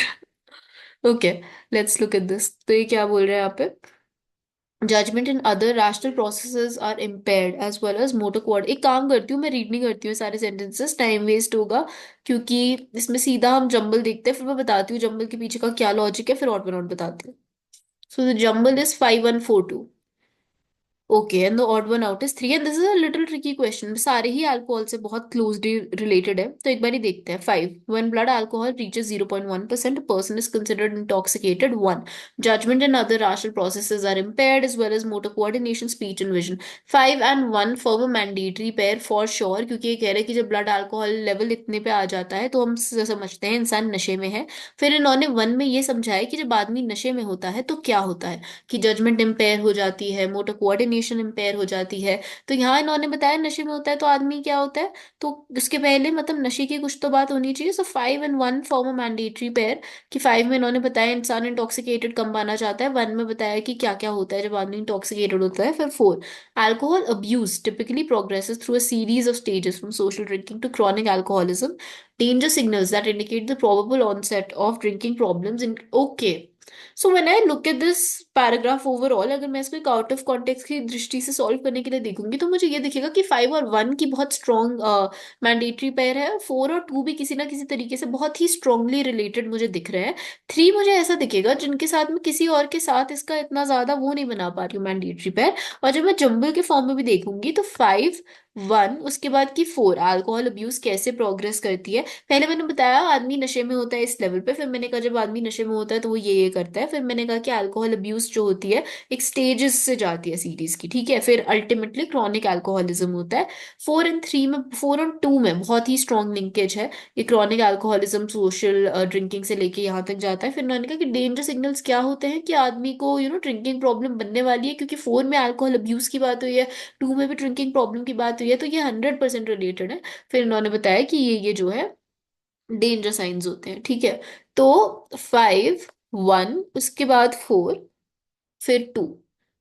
Speaker 1: Okay, let's look at this. तो ये क्या बोल रहे हैं यहाँ पे, judgement in other rational processes are impaired as well as motor code. एक काम करती हूँ, मैं रीड नहीं करती हूँ सारे सेंटेंसेस, टाइम वेस्ट होगा, क्योंकि इसमें सीधा हम जंबल देखते हैं, फिर मैं बताती हूँ जंबल के पीछे का क्या लॉजिक है, फिर और बनाउट बताती हूँ। So the jumble is 5142. Okay, and the odd one out is 3, and this is a little tricky question, सारे ही अल्कोहल से बहुत क्लोजली रिलेटेड है, तो एक बार ही देखते हैं। 5, when blood alcohol reaches 0.1%, a person is considered intoxicated. 1, judgment and other rational processes are impaired as well as motor coordination, speech and vision. 5 and 1 form a mandatory pair for sure, क्योंकि ये कह रहे हैं कि जब blood alcohol level इतने पे आ जाता है तो हम समझते हैं इंसान नशे में है। फिर इन्होंने 1 में ये समझाया कि जब आदमी नशे में होता है तो क्या होता है, कि जजमेंट इम्पेयर हो जाती है, मोटर कोऑर्डिनेशन इम्पेयर हो जाती है। तो यहाँ इन्होंने बताया नशे में होता है तो आदमी क्या होता है, तो उसके पहले मतलब नशे की कुछ तो बात होनी चाहिए। सो 5 and 1 form a mandatory pair, कि 5 में इन्होंने बताया इंसान इंटॉक्सिकेटेड कम पाना चाहता है, 1 में बताया कि क्या क्या होता है जब आदमी इंटॉक्सिकेटेड होता है। फिर 4, alcohol abuse typically progresses through a series of stages from social drinking to chronic alcoholism. Danger signals that indicate the probable onset of drinking problems in okay. So when I look at this paragraph overall, अगर मैं इसको एक out of context की दृष्टि से solve करने के लिए देखूंगी तो मुझे ये दिखेगा कि 5 और 1 की बहुत स्ट्रॉन्ग मैंडेटरी पेयर है, 4 और 2 भी किसी ना किसी तरीके से बहुत ही स्ट्रांगली रिलेटेड मुझे दिख रहे हैं। 3 मुझे ऐसा दिखेगा जिनके साथ में किसी और के साथ इसका इतना ज्यादा वो नहीं बना पा रही हूँ मैंडेटरी पेयर। और जब मैं जंबल के फॉर्म में भी देखूंगी तो 5, 1 उसके बाद की 4 अल्कोहल अब्यूज कैसे प्रोग्रेस करती है। पहले मैंने बताया आदमी नशे में होता है इस लेवल पे, फिर मैंने कहा जब आदमी नशे में होता है तो वो ये करता है, फिर मैंने कहा कि अल्कोहल अब्यूज जो होती है एक स्टेजेस से जाती है सीरीज की, ठीक है, फिर अल्टीमेटली क्रॉनिक अल्कोहलिज्म होता है। 4 और 3 में, 4 और 2 में बहुत ही स्ट्रॉन्ग लिंकेज है, ये क्रॉनिक अल्कोहलिज्म सोशल ड्रिंकिंग से लेके यहाँ तक जाता है। फिर मैंने कहा कि डेंजर सिग्नल्स क्या होते हैं कि आदमी को ड्रिंकिंग प्रॉब्लम बनने वाली है, क्योंकि 4 में अल्कोहल अब्यूज की बात हुई है, 2 में भी ड्रिंकिंग प्रॉब्लम की बात हुई है, तो ये 100% रिलेटेड है। फिर इन्होंने बताया कि ये जो है डेंजर साइंस होते हैं, ठीक है। तो 5, 1 उसके बाद 4, फिर 2।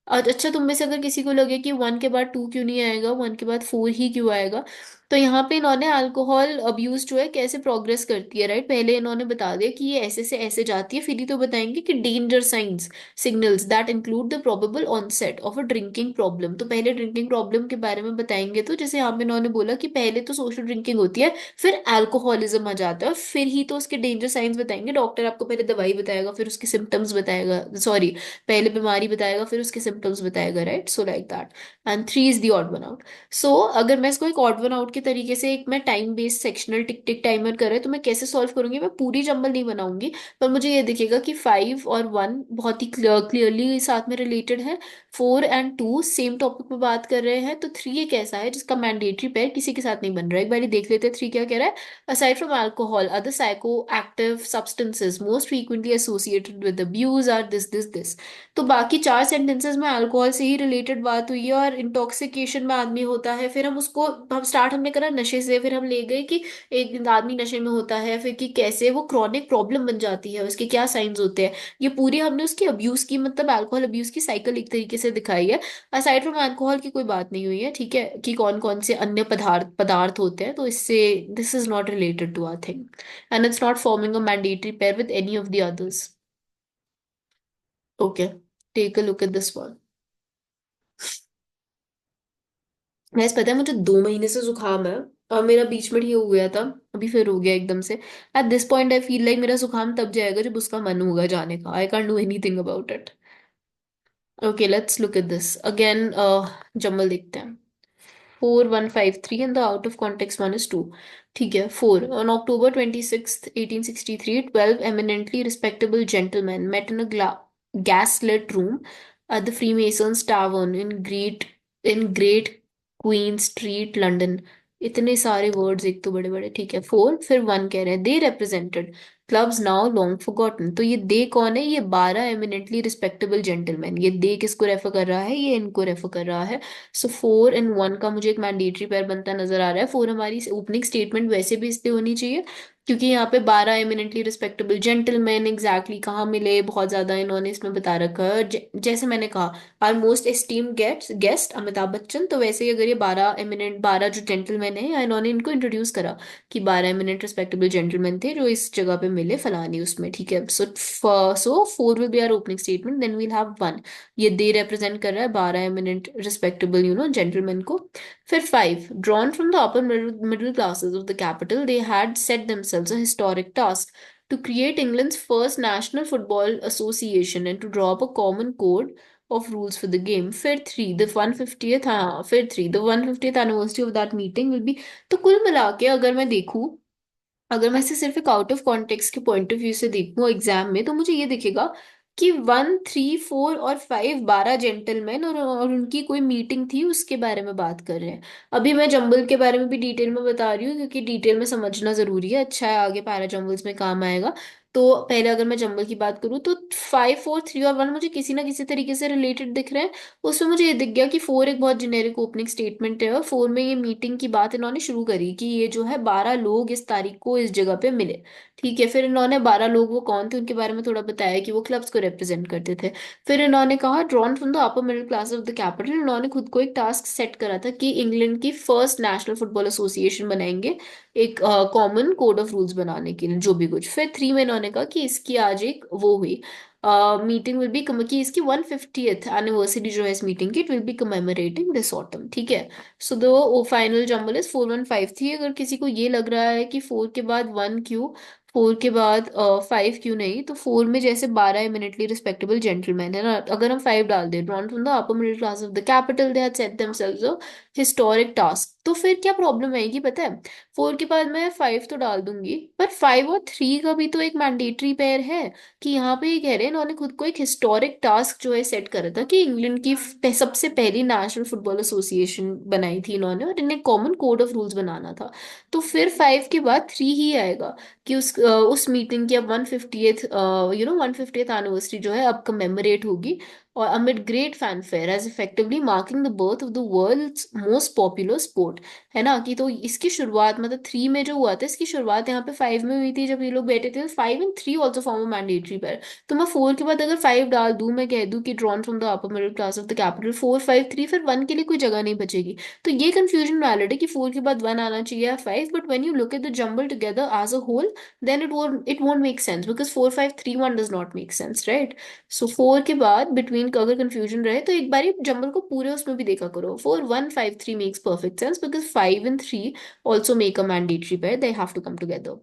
Speaker 1: और अच्छा, तुम में से अगर किसी को लगे कि 1 के बाद 2 क्यों नहीं आएगा, 1 के बाद 4 ही क्यों आएगा, तो यहाँ पे इन्होंने अल्कोहल अब्यूज जो है कैसे प्रोग्रेस करती है, राइट, पहले इन्होंने बता दिया कि ये ऐसे से ऐसे जाती है, फिर ही तो बताएंगे कि danger signs signals that include the probable onset of a drinking problem. तो पहले ड्रिंकिंग प्रॉब्लम के बारे में बताएंगे, तो जैसे यहाँ पे इन्होंने बोला कि पहले तो सोशल ड्रिंकिंग होती है, फिर अल्कोहलिज्म आ जाता है, और फिर ही तो उसके डेंजर साइंस बताएंगे। डॉक्टर आपको पहले दवाई बताएगा, फिर उसके सिम्टम्स बताएगा, सॉरी, पहले बीमारी बताएगा फिर उसके सिम्टम्स बताएगा, right, so like that. And 3 is the odd one out. So अगर मैं इसको एक ऑड वन आउट के तरीके से एक मैं टाइम बेस्ड सेक्शनल टिक टिक टाइमर कर रहे तो मैं कैसे सॉल्व करूंगी, मैं पूरी जंबल नहीं बनाऊंगी। पर मुझे ये दिखेगा कि 5 और 1 बहुत ही क्लियरली साथ में रिलेटेड है। 4 एंड 2 सेम टॉपिक पे बात कर रहे हैं, तो 3 एक ऐसा है जिसका मैंडेटरी पेयर किसी के साथ नहीं बन रहा है। एक बार देख लेते हैं 3 क्या कह रहा है। Aside from alcohol, other psychoactive substances most frequently associated with abuse are this. तो बाकी 4 सेंटेंसेस में अल्कोहल से ही रिलेटेड बात हुई है, और इंटॉक्सिकेशन में आदमी होता है, फिर हम उसको हम स्टार्ट हमने करा नशे से, फिर हम ले गए कि एक दिन आदमी नशे में होता है, फिर कि कैसे वो क्रॉनिक प्रॉब्लम बन जाती है, उसके क्या साइंस होते हैं। ये पूरी हमने उसकी अब्यूज की, मतलब अल्कोहल अब्यूज की साइकिल एक तरीके से दिखाई है। असाइड फ्रॉम अल्कोहल की कोई बात नहीं हुई है, ठीक है, कि कौन कौन से अन्य पदार्थ पदार्थ होते हैं, तो इससे this is not related to our thing, and it's not forming a mandatory pair with any of the others. Okay, take a look at this one. गैस पता है मुझे 2 महीने से जुकाम है, और मेरा बीच में ठीक हो गया था, अभी फिर हो गया एकदम से। At this point I feel like मेरा जुकाम तब जाएगा जब उसका मन होगा जाने का। I can't do anything about it. Okay, let's look at this again. Jumble देखते हैं। 4153 and the out of context one is 2. ठीक है। 4 on October 26th 1863 12 eminently respectable gentlemen met in a gaslit room at the Freemasons Tavern in Great Queen Street London। इतने सारे words एक तो बड़े बड़े, ठीक है। 4 फिर 1 कह रहे हैं दे represented clubs now long forgotten. तो ये दे कौन है? ये 12 एमिनेंटली रिस्पेक्टेबल जेंटलमैन। ये दे किसको रेफर कर रहा है? ये इनको रेफर कर रहा है। सो 4 एंड 1 का मुझे एक मैंडेटरी पेयर बनता नजर आ रहा है। 4 हमारी ओपनिंग स्टेटमेंट वैसे भी इसलिए होनी चाहिए क्योंकि यहाँ पे 12 एमिनेंटली रिस्पेक्टेबल जेंटलमैन एग्जैक्टली कहाँ मिले, बहुत ज्यादा इन्होंने इसमें बता रखा है। जैसे मैंने कहा, our most esteemed guest guest Amitabh Bachchan, तो वैसे ही अगर ये 12 जो जेंटलमैन है, या इन्होंने इनको इंट्रोड्यूस करा कि 12 एमिनेंट रिस्पेक्टेबल जेंटलमैन थे जो इस जगह पे मिले फलानी उसमें, ठीक है। So 4 will be our opening statement, then we'll have 1। ये दे रिप्रेजेंट कर रहा है 12 एमिनेंट रिस्पेक्टेबल जेंटलमैन को। फिर 5 drawn from the upper middle classes of the capital, they had set themselves a historic task to create England's first national football association and to draw up a common code of rules for the game. फिर 3 the 150th, हाँ फिर 3 the 150th anniversary of that meeting will be। तो कुल मिला के अगर मैं देखूं, अगर मैं इसे सिर्फ एक आउट ऑफ कॉन्टेक्स्ट के पॉइंट ऑफ व्यू से देखूं एग्जाम में, तो मुझे ये दिखेगा कि 1 3 4 और 5 12 जेंटलमैन और उनकी कोई मीटिंग थी उसके बारे में बात कर रहे हैं। अभी मैं जंबल के बारे में भी डिटेल में बता रही हूँ क्योंकि डिटेल में समझना जरूरी है, अच्छा है आगे पैरा जंबल्स में काम आएगा। तो पहले अगर मैं जंबल की बात करूँ तो 5 4 3 और 1 मुझे किसी ना किसी तरीके से रिलेटेड दिख रहे हैं। उसमें मुझे ये दिख गया कि 4 एक बहुत जेनेरिक ओपनिंग स्टेटमेंट है, और 4 में ये मीटिंग की बात इन्होंने शुरू करी कि ये जो है 12 लोग इस तारीख को इस जगह पे मिले, ठीक है। फिर इन्होंने 12 लोग वो कौन थे उनके बारे में थोड़ा बताया कि वो क्लब्स को रिप्रेजेंट करते थे। फिर इन्होंने कहा drawn from the upper middle class of the capital, इन्होंने खुद को एक टास्क सेट करा था कि इंग्लैंड की फर्स्ट नेशनल फुटबॉल एसोसिएशन बनाएंगे, एक कॉमन कोड ऑफ रूल्स बनाने के लिए जो भी कुछ। फिर 3 में इन्होंने कहा कि इसकी आज एक वो हुई मीटिंग विल बी कि इसकी 150th एनिवर्सरी जो है इस मीटिंग की, it will be commemorating this autumn, ठीक है। सो दो फाइनल जंबल इज 4 1 5 3। अगर किसी को ये लग रहा है कि 4 के बाद 1 क्यों, 4 के बाद 5 क्यों नहीं, तो 4 में जैसे 12 एमिनेटली रिस्पेक्टेबल जेंटलमैन है ना, अगर हम 5 डाल दें drawn from the upper middle class of the capital, they had set themselves a historic task, तो फिर क्या प्रॉब्लम आएगी पता है? 4 के बाद मैं 5 तो डाल दूंगी, पर 5 और 3 का भी तो एक मैंडेटरी पेयर है। कि यहाँ पे ये कह रहे हैं इन्होंने खुद को एक हिस्टोरिक टास्क जो है सेट करा था कि इंग्लैंड की सबसे पहली नेशनल फुटबॉल एसोसिएशन बनाई थी इन्होंने, और इन्हें कॉमन कोड ऑफ रूल्स बनाना था। तो फिर 5 के बाद 3 ही आएगा कि उस मीटिंग की अब 150th 150th एनिवर्सरी जो है अब कमेमोरेट होगी, और amid great fanfare as effectively marking the birth of the world's most popular sport, है ना। कि तो इसकी शुरुआत मतलब 3 में जो हुआ था, इसकी शुरुआत यहाँ पे 5 में हुई थी जब ये लोग बैठे थे। 5 and 3 also form a mandatory pair. तो मैं 4 के बाद अगर 5 डाल दूं, मैं कह दूं कि drawn from the upper middle class of the capital 4 5 3, फिर 1 के लिए कोई जगह नहीं बचेगी। तो ये कंफ्यूजन वैलिड है कि 4 के बाद 1 आना चाहिए या 5, but when you look at the jumble together as a whole, then it won't make sense because 4 5 3 1 does not make sense, right? So 4 के बाद between का अगर confusion रहे तो एक बारी जंबल को पूरे उसमें भी देखा करो। 4 1 5 3 makes perfect sense because 5 and 3 also make a mandatory pair, they have to come together.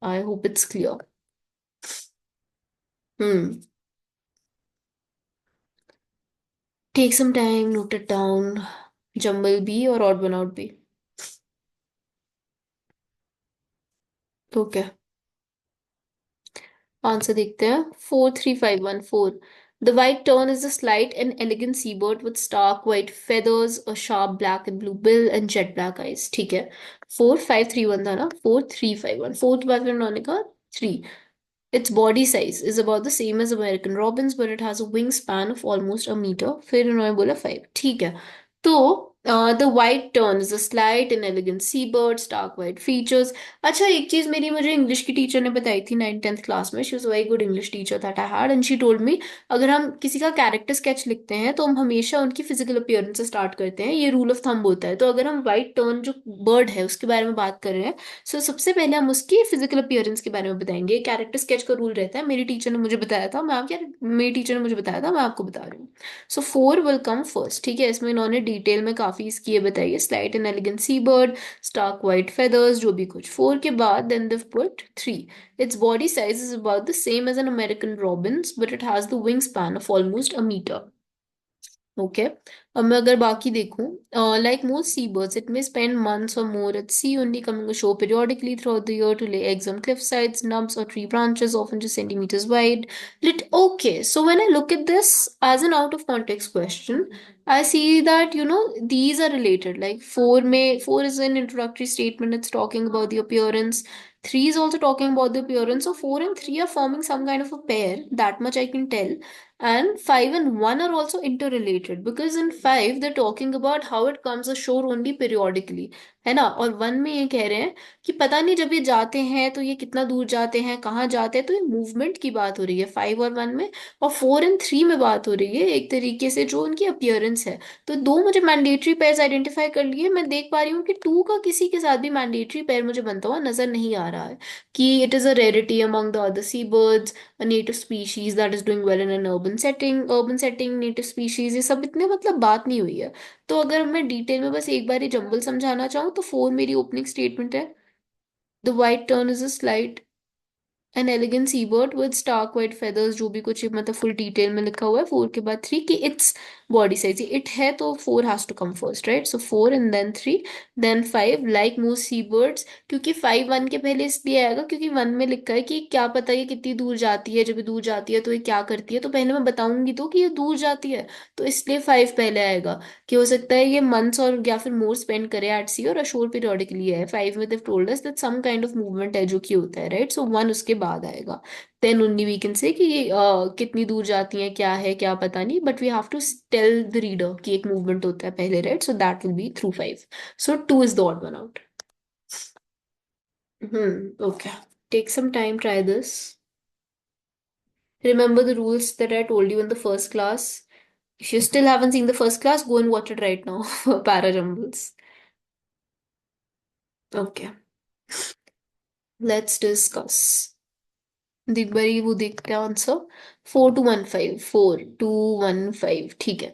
Speaker 1: I hope it's clear. Hmm. Take some time, note it down. Jumble B or odd one out B. तो क्या answer देखते हैं। 43514। The white tern is a slight and elegant seabird with stark white feathers, a sharp black and blue bill, and jet black eyes. ठीक है। 4531 था ना, 4351, fourth बार फिर उन्होंने कहा three. Its body size is about the same as American robins, but it has a wingspan of almost a meter. फिर उन्होंने बोला 5। ठीक है। तो the white tern is a slight and elegant sea bird, stark white features. अच्छा, एक चीज मेरी मुझे इंग्लिश की टीचर ने बताई थी 9th 10th क्लास में। She was very good English teacher that I had, and she told me अगर हम किसी का कैरेक्टर स्केच लिखते हैं तो हम हमेशा उनकी फिजिकल अपीयरेंस से स्टार्ट करते हैं। ये रूल ऑफ थंब होता है। तो अगर हम वाइट टर्न जो बर्ड है उसके बारे में बात कर रहे हैं, सो सबसे पहले हम उसकी फिजिकल अपीयरेंस के बारे में बताएंगे। कैरेक्टर स्केच का रूल रहता है, मेरी टीचर ने मुझे बताया था, मैं आप यार मेरी टीचर ने मुझे बताया था, मैं आपको बता रही हूँ। सो 4 विल कम फर्स्ट। ठीक है, इसमें इन्होंने डिटेल में काफी इसकी ये बताई है, slight and elegant sea bird, stark white feathers, जो भी कुछ। 4 के बाद then they've put 3। Its body size is about the same as an American robins, but it has the wing span of almost a metre. Okay. अब मैं अगर बाकी देखूं, like most sea birds it may spend months और more at sea, only coming ashore periodically throughout the year to lay eggs on cliff sides, nubs, or tree branches, often just centimeters wide. Okay, so when I look at this as an out of context question, I see that these are related. Like four is an introductory statement. It's talking about the appearance. Three is also talking about the appearance. So four and three are forming some kind of a pair. That much I can tell. And 5 and 1 are also interrelated because in 5 they're talking about how it comes ashore only periodically, है ना। और 1 में ये कह रहे हैं कि पता नहीं जब ये जाते हैं तो ये कितना दूर जाते हैं, कहाँ जाते हैं। तो ये मूवमेंट की बात हो रही है 5 और 1 में। और 4 एंड 3 में बात हो रही है एक तरीके से जो उनकी अपियरेंस है। तो दो मुझे मैंडेटरी पेयर्स आइडेंटिफाई कर लिए। मैं देख पा रही हूँ कि 2 का किसी के साथ भी मैंडेटरी पेयर मुझे बनता हुआ नजर नहीं आ रहा है, कि it is a rarity among the other sea birds, a native species that is doing well in an urban setting, native species, ये सब इतने मतलब बात नहीं हुई है। तो अगर मैं डिटेल में बस एक बार ही जंबल समझाना चाहूँ तो 4 मेरी ओपनिंग स्टेटमेंट है। The white tern is a slight an elegant seabird with stark white feathers, जो भी कुछ मतलब फुल डिटेल में लिखा हुआ है। 4 के बाद 3 की इट्स बॉडी साइज इट है, तो 4 has to come first, right. So 4 and then 3 then 5, like most sea birds. क्योंकि 5 1 के पहले इसलिए आएगा क्योंकि 1 में लिखा है कि क्या पता ये कितनी दूर जाती है, जब ये दूर जाती है तो ये क्या करती है। तो पहले मैं बताऊंगी तो कि ये दूर जाती है, तो इसलिए 5 पहले आएगा। कि हो सकता है ये मंथ्स और या फिर मोर स्पेंड करे एट सी और अशोर पीरियोडिकली है। 5 में they've told us that some kind of movement है जो कि होता है, राइट। सो 1 उसके बाद आएगा। Then only we can say कि ये कितनी दूर जाती हैं, क्या है क्या पता नहीं, but we have to tell the reader कि एक मूवमेंट होता है पहले, right. So that will be through 5। So 2 is the odd one out. Okay, take some time, try this. Remember the rules that I told you in the first class. If you still haven't seen the first class, go and watch it right now. Para Jumbles. Okay, let's discuss. एक बारी वो देखते हैं answer. 4215, 4215, ठीक है।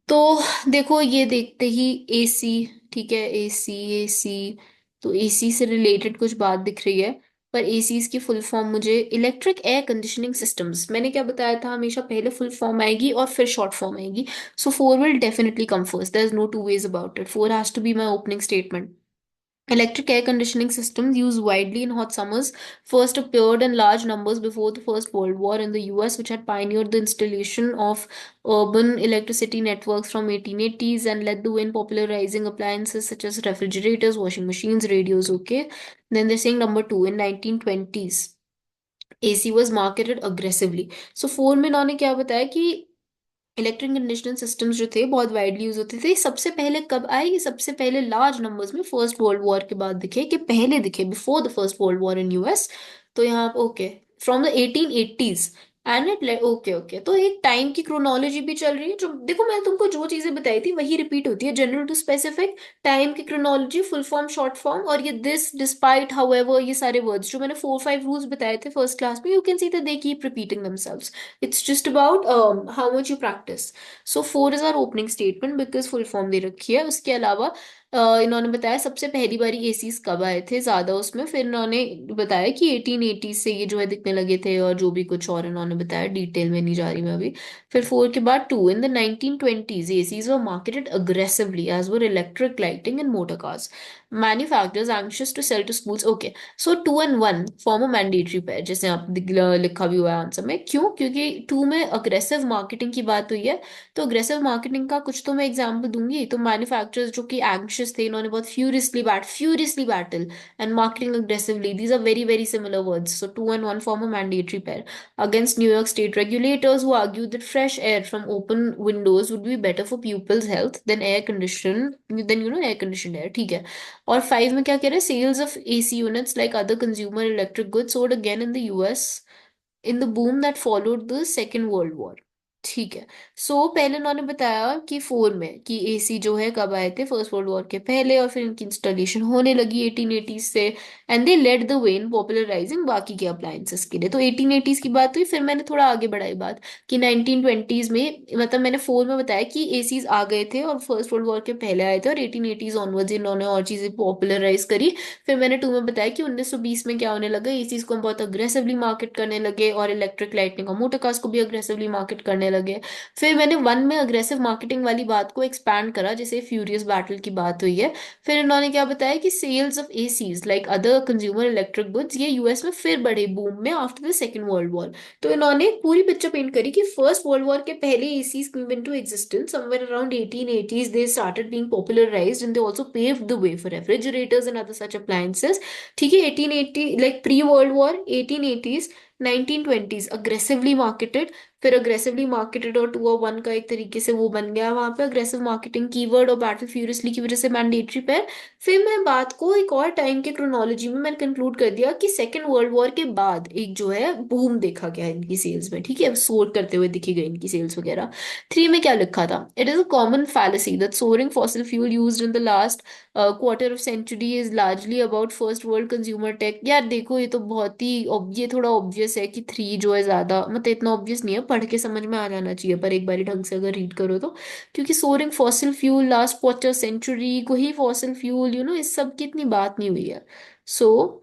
Speaker 1: तो देखो ये देखते ही एसी, ठीक है, एसी एसी। तो एसी से रिलेटेड कुछ बात दिख रही है, पर एसी की फुल फॉर्म मुझे इलेक्ट्रिक एयर कंडीशनिंग सिस्टम्स, मैंने क्या बताया था, हमेशा पहले फुल फॉर्म आएगी और फिर शॉर्ट फॉर्म आएगी। So 4 will definitely come first, there is no two ways about it. 4 has to be my opening statement. Electric air conditioning systems used widely in hot summers first appeared in large numbers before the First World War in the US, which had pioneered the installation of urban electricity networks from 1880s and led the way in popularizing appliances such as refrigerators, washing machines, radios. Okay. Then they're saying number two, in 1920s, AC was marketed aggressively. So 4 में इन्होंने क्या बताया कि electric conditioning systems जो थे बहुत widely use होते थे। सबसे पहले कब आए ये, सबसे पहले लार्ज नंबर्स में फर्स्ट वर्ल्ड वॉर के बाद दिखे, कि पहले दिखे before the first world war in US. तो यहाँ okay, from the 1880s। And it okay okay, तो एक टाइम की क्रोनोलॉजी भी चल रही है। जो देखो मैं तुमको जो चीजें बताई थी वही रिपीट होती है, जनरल टू स्पेसिफिक, टाइम की chronology, full form, short form, और ये दिस, डिस्पाइट, हाउएवर, ये सारे वर्ड्स जो मैंने 4 5 रूल्स बताए थे फर्स्ट क्लास में, you can see that they keep repeating themselves. It's just about how much you practice. So 4 is our opening statement because full form दे रखी है। उसके अलावा इन्होंने बताया सबसे पहली बारी एसीज कब आए थे ज्यादा उसमें, फिर इन्होंने बताया कि 1880 से ये जो है दिखने लगे थे, और जो भी कुछ और इन्होंने बताया, डिटेल में नहीं जा रही मैं अभी। फिर 4 के बाद 2, in the 1920s ACs were marketed aggressively as were electric lighting in motor cars. manufacturers anxious to sell to schools. Okay, so 2 and 1 form a mandatory pair, जैसे आप लिखा भी हुआ है आंसर में। क्यों? क्योंकि 2 में अग्रेसिव मार्केटिंग की बात हुई है। तो अग्रेसिव मार्केटिंग का कुछ तो मैं एग्जांपल दूंगी। तो मैन्युफैक्चरर्स जो कि एंग्शियस थे, इन्होंने बहुत furiously battle and marketing aggressively, these are very very similar words. So 2 and 1 form a mandatory pair against New York state regulators who argued that fresh air from open windows would be better for pupils' health than air conditioned air। ठीक है। और 5 में क्या कह रहे हैं? Sales of AC units like other consumer electric goods sold again in the US in the boom that followed the Second World War. ठीक है। सो पहले उन्होंने बताया कि 4 में कि एसी जो है कब आए थे? फर्स्ट वर्ल्ड वॉर के पहले, और फिर इनकी इंस्टॉलेशन होने लगी 1880 से। And they led the way in popularising बाकी के अप्लायंसेस के लिए। तो 1880s की बात हुई। फिर मैंने थोड़ा आगे बढ़ाई बात कि 1920s में, मतलब मैंने 4 में बताया कि एसीज आ गए थे और फर्स्ट वर्ल्ड वॉर के पहले आए थे, और 1880s ऑनवर्ड्स इन्होंने और चीजें पॉपुलराइज करी। फिर मैंने 2 में बताया कि 1920 में क्या होने लगा, एसीज को हम बहुत अग्रेसिवली मार्केट करने लगे, और इलेक्ट्रिक लाइटनिंग और मोटर कार्स को भी अग्रेसिवली मार्केट करने लगे। फिर मैंने 1 में अग्रेसिव मार्केटिंग वाली बात को एक्सपैंड करा, जैसे फ्यूरियस बैटल की बात हुई है। फिर इन्होंने क्या बताया कि sales of ACs like other consumer electric goods, ये यूएस में फिर बढ़े बूम में after the Second World War. तो इन्होंने एक पूरी पिक्चर पेंट करी कि फर्स्ट वर्ल्ड वॉर के पहले ACs came into existence somewhere around 1880s. They started being popularized and they also paved the way for refrigerators and other such appliances। ठीक है। 1880 like pre world war, 1880s, 1920s aggressively marketed. फिर aggressively marketed और 2 और 1 का एक तरीके से वो बन गया वहां पे अग्रेसिव मार्केटिंग कीवर्ड, और बैटल फ्यूरियसली की वजह से मैंडेटरी पे। फिर मैं बात को एक और टाइम के क्रोनोलॉजी में मैंने कंक्लूड कर दिया कि सेकेंड वर्ल्ड वॉर के बाद एक जो है बूम देखा गया है इनकी सेल्स में। ठीक है, सोर करते हुए दिखी गई इनकी सेल्स वगैरह। 3 में क्या लिखा था? It is a common fallacy that soaring fossil fuel used in the last quarter of century is largely about first world consumer tech. यार देखो, ये तो बहुत ही ये थोड़ा ऑब्वियस है कि 3 जो है ज्यादा, मतलब इतना ऑब्वियस नहीं है, पढ़ के समझ में आ जाना चाहिए पर एक बारी ढंग से अगर रीड करो तो। क्योंकि soaring fossil fuel last quarter century को ही फॉसिल फ्यूल इस सब की इतनी बात नहीं हुई है। सो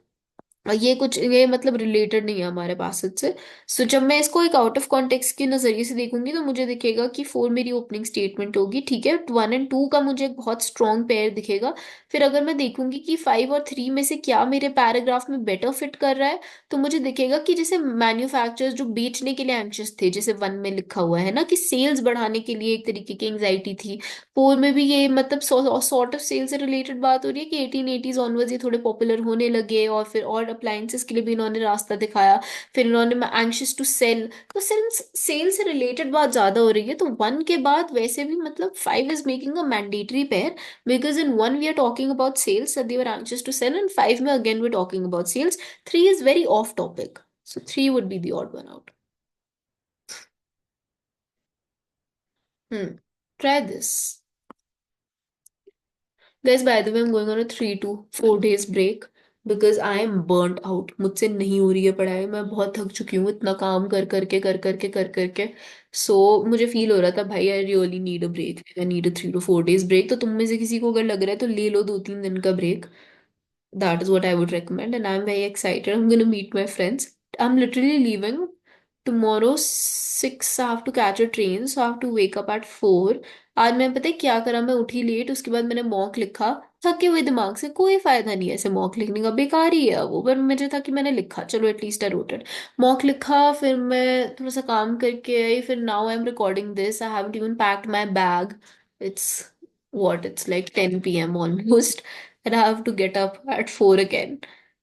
Speaker 1: ये कुछ ये मतलब रिलेटेड नहीं है हमारे पास से। सो जब मैं इसको एक आउट ऑफ कॉन्टेक्स्ट के नजरिए से देखूंगी तो मुझे दिखेगा कि 4 मेरी ओपनिंग स्टेटमेंट होगी। ठीक है। 1 and 2 का मुझे एक बहुत स्ट्रॉन्ग पेयर दिखेगा। फिर अगर मैं देखूंगी कि 5 और 3 में से क्या मेरे पैराग्राफ में बेटर फिट कर रहा है, तो मुझे दिखेगा कि जैसे मैन्युफैक्चरर्स जो बेचने के लिए एंशियस थे, जैसे 1 में लिखा हुआ है ना कि सेल्स बढ़ाने के लिए एक तरीके की एंग्जाइटी थी। 4 में भी ये मतलब सॉर्ट ऑफ सेल से रिलेटेड बात हो रही है कि 1880s ऑनवर्ड्स ये थोड़े पॉपुलर होने लगे, और फिर और अप्लायंसेस के लिए भी इन्होंने रास्ता दिखाया। फिर इन्होंने एंशियस टू सेल, तो सेल से रिलेटेड बात ज्यादा हो रही है। तो 1 के बाद वैसे भी मतलब 5 is making a mandatory pair, because in 1 we are talking about sales that they were anxious to sell, and 5 में again we are talking about sales. 3 is very off topic, so 3 would be the odd one out. Try this. Guys, by the way, I'm going on a 3 to 4 days break because I am burnt out. मुझसे नहीं हो रही है पढ़ाई, मैं बहुत थक चुकी हूँ इतना काम कर करके। सो मुझे फील हो रहा था भाई, I really need a break, I need a 3 to 4 days break. तो तुम में से किसी को अगर लग रहा है तो ले लो 2-3 दिन का break. That is what I would recommend, and I'm very excited. I'm gonna meet my friends. I'm literally leaving tomorrow 6. I have to catch a train, so I have to wake up at 4। आज मैं पता है क्या करा? मैं उठी late, उसके बाद मैंने मॉक लिखा थके हुए दिमाग से। कोई फायदा नहीं है ऐसे मॉक लिखने का, बेकार ही है वो, पर मुझे था कि मैंने लिखा, चलो एटलीस्ट आई रोटेड। मॉक लिखा, फिर मैं थोड़ा सा काम करके आई, फिर now I am recording this. I haven't even packed my bag. It's it's like 10 p.m. almost, and I have to get up at 4 again।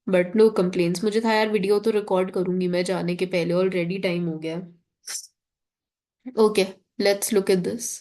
Speaker 1: But no complaints. मुझे था यार वीडियो तो रिकॉर्ड करूंगी मैं जाने के पहले, ऑलरेडी टाइम हो गया। Okay, let's look at this.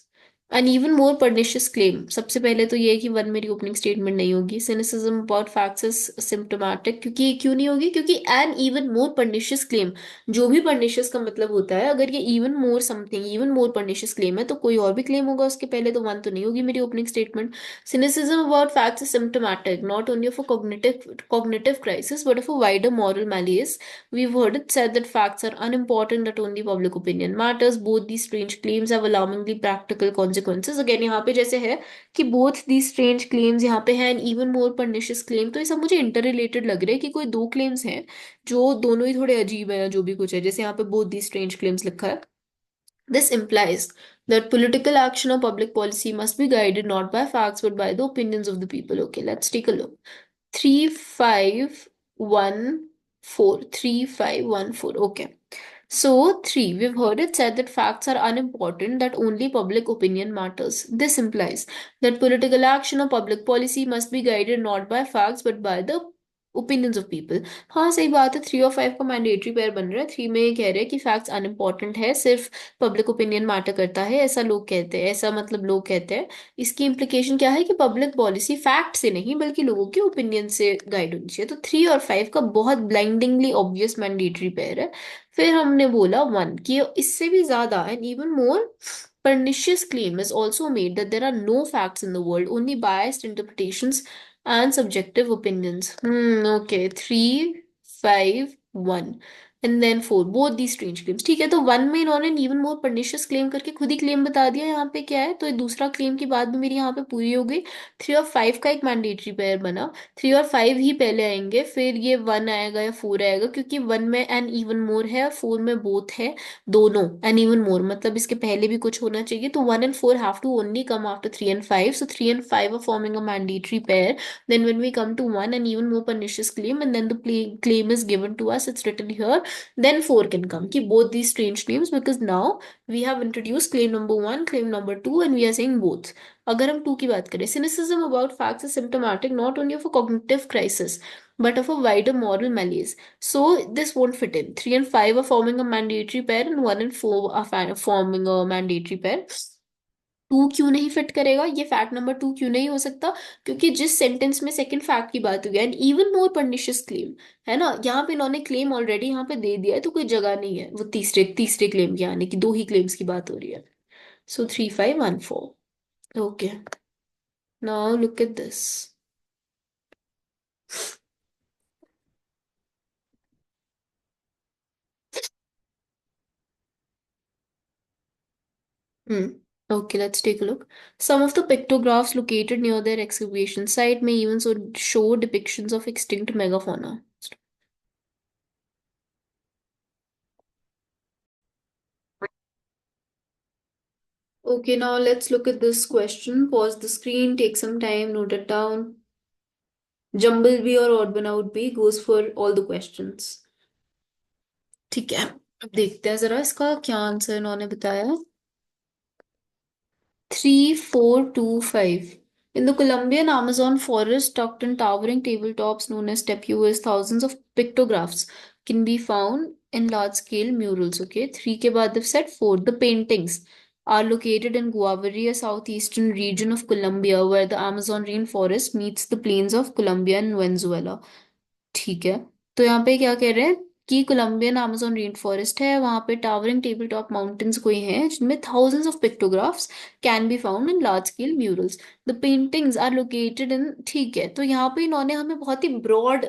Speaker 1: An even more pernicious claim. सबसे पहले तो ये है कि 1 मेरी ओपनिंग स्टेटमेंट नहीं होगी। Cynicism about facts is symptomatic. क्योंकि क्यों नहीं होगी? क्योंकि an even more pernicious claim, जो भी पर्निशियस का मतलब होता है, अगर ये even more something, even more pernicious claim है तो कोई और भी क्लेम होगा उसके पहले, तो 1 तो नहीं होगी मेरी opening statement. Cynicism about facts is symptomatic not only of a cognitive crisis but of a wider moral malaise। We've heard it said that facts are unimportant, that only public opinion matters। Both these strange claims have alarmingly practical consequences। Again यहाँ पे जैसे है कि both these strange claims, यहाँ पे है and even more pernicious claim, तो ये सब मुझे interrelated लग रहा है कि कोई 2 claims हैं जो दोनों ही थोड़े अजीब हैं, जो भी कुछ है। जैसे यहाँ पे both these strange claims लिखा है, This implies that political action or public policy must be guided not by facts but by the opinions of the people. Okay, let's take a look. 3514. 3514. Okay. So, 3, we've heard it said that facts are unimportant, that only public opinion matters. This implies that political action or public policy must be guided not by facts but by the opinions of people. हाँ सही बात है, 3 और 5 का mandatory pair बन रहा है। 3 में ये कह रहे हैं कि फैक्ट्स अनइम्पॉर्टेंट है, सिर्फ पब्लिक ओपिनियन मैटर करता है, ऐसा लोग कहते हैं, ऐसा मतलब लोग कहते हैं। इसकी इम्प्लीकेशन क्या है कि पब्लिक पॉलिसी फैक्ट से नहीं बल्कि लोगों के ओपिनियन से गाइड होनी चाहिए। तो 3 और 5 का बहुत ब्लाइंडिंगली ऑब्वियस मैंडेटरी पेयर है। फिर हमने बोला 1 कि इससे भी ज्यादा and even more pernicious claim is also made that there are no facts in the world, only biased interpretations and subjective opinions. Okay. 351 and then 4, both these strange claims। ठीक है, तो 1 में इन्होंने even more pernicious claim करके खुद ही claim बता दिया यहाँ पे क्या है, तो ये दूसरा claim की बात भी मेरी यहाँ पे पूरी हो गई। 3 और 5 का एक मैंडेटरी पेयर बना। 3 और 5 ही पहले आएंगे, फिर ये 1 आएगा या 4 आएगा, क्योंकि 1 में एन इवन मोर है और 4 में बोथ है, दोनों एंड इवन मोर, मतलब इसके पहले भी कुछ होना चाहिए। तो 1 and 4 have to only come after 3 and 5, so 3 and 5 are forming a mandatory pair। Then when we come to 1 and even more pernicious claim and then the claim is given to us, it's written here, then 4 can come, ki both these strange claims, because now we have introduced claim number 1, claim number 2, and we are saying both। अगर हम 2 की बात करें, cynicism about facts is symptomatic not only of a cognitive crisis but of a wider moral malaise। So this won't fit in। 3 and 5 are forming a mandatory pair and 1 and 4 are forming a mandatory pair। 2 क्यों नहीं fit करेगा, ये fact number 2 क्यों नहीं हो सकता, क्योंकि जिस सेंटेंस में सेकंड फैक्ट की बात हुई है and even more pernicious claim है ना, यहाँ पे इन्होंने क्लेम ऑलरेडी यहाँ पे दे दिया है, तो कोई जगह नहीं है वो तीसरे तीसरे क्लेम की आने की, 2 ही क्लेम्स की बात हो रही है। सो 3514। Okay, now look at this. Hmm. Okay, let's take a look. Some of the pictographs located near their excavation site may even show depictions of extinct megafauna. Okay, now let's look at this question. Pause the screen, take some time, note it down. Jumble bee or odd one out bee goes for all the questions। ठीक है, अब देखते हैं जरा इसका क्या answer इन्होंने बताया। 3425। In the Colombian Amazon forest, tucked in towering tabletops known as tepuis, thousands of pictographs can be found in large-scale murals. Okay, 3 के बाद they've said 4. The paintings are located in Guaviare, a southeastern region of Colombia, where the Amazon rainforest meets the plains of Colombia and Venezuela। ठीक है, तो यहाँ पे क्या कह रहे हैं कि कोलंबियन अमेज़न रेन फॉरेस्ट है, वहां पे टावरिंग टेबल टॉप माउंटेन्स कोई हैं जिनमें thousands of pictographs can be found in large scale murals. The paintings are located in, ठीक है, तो यहाँ पे इन्होंने हमें बहुत ही ब्रॉड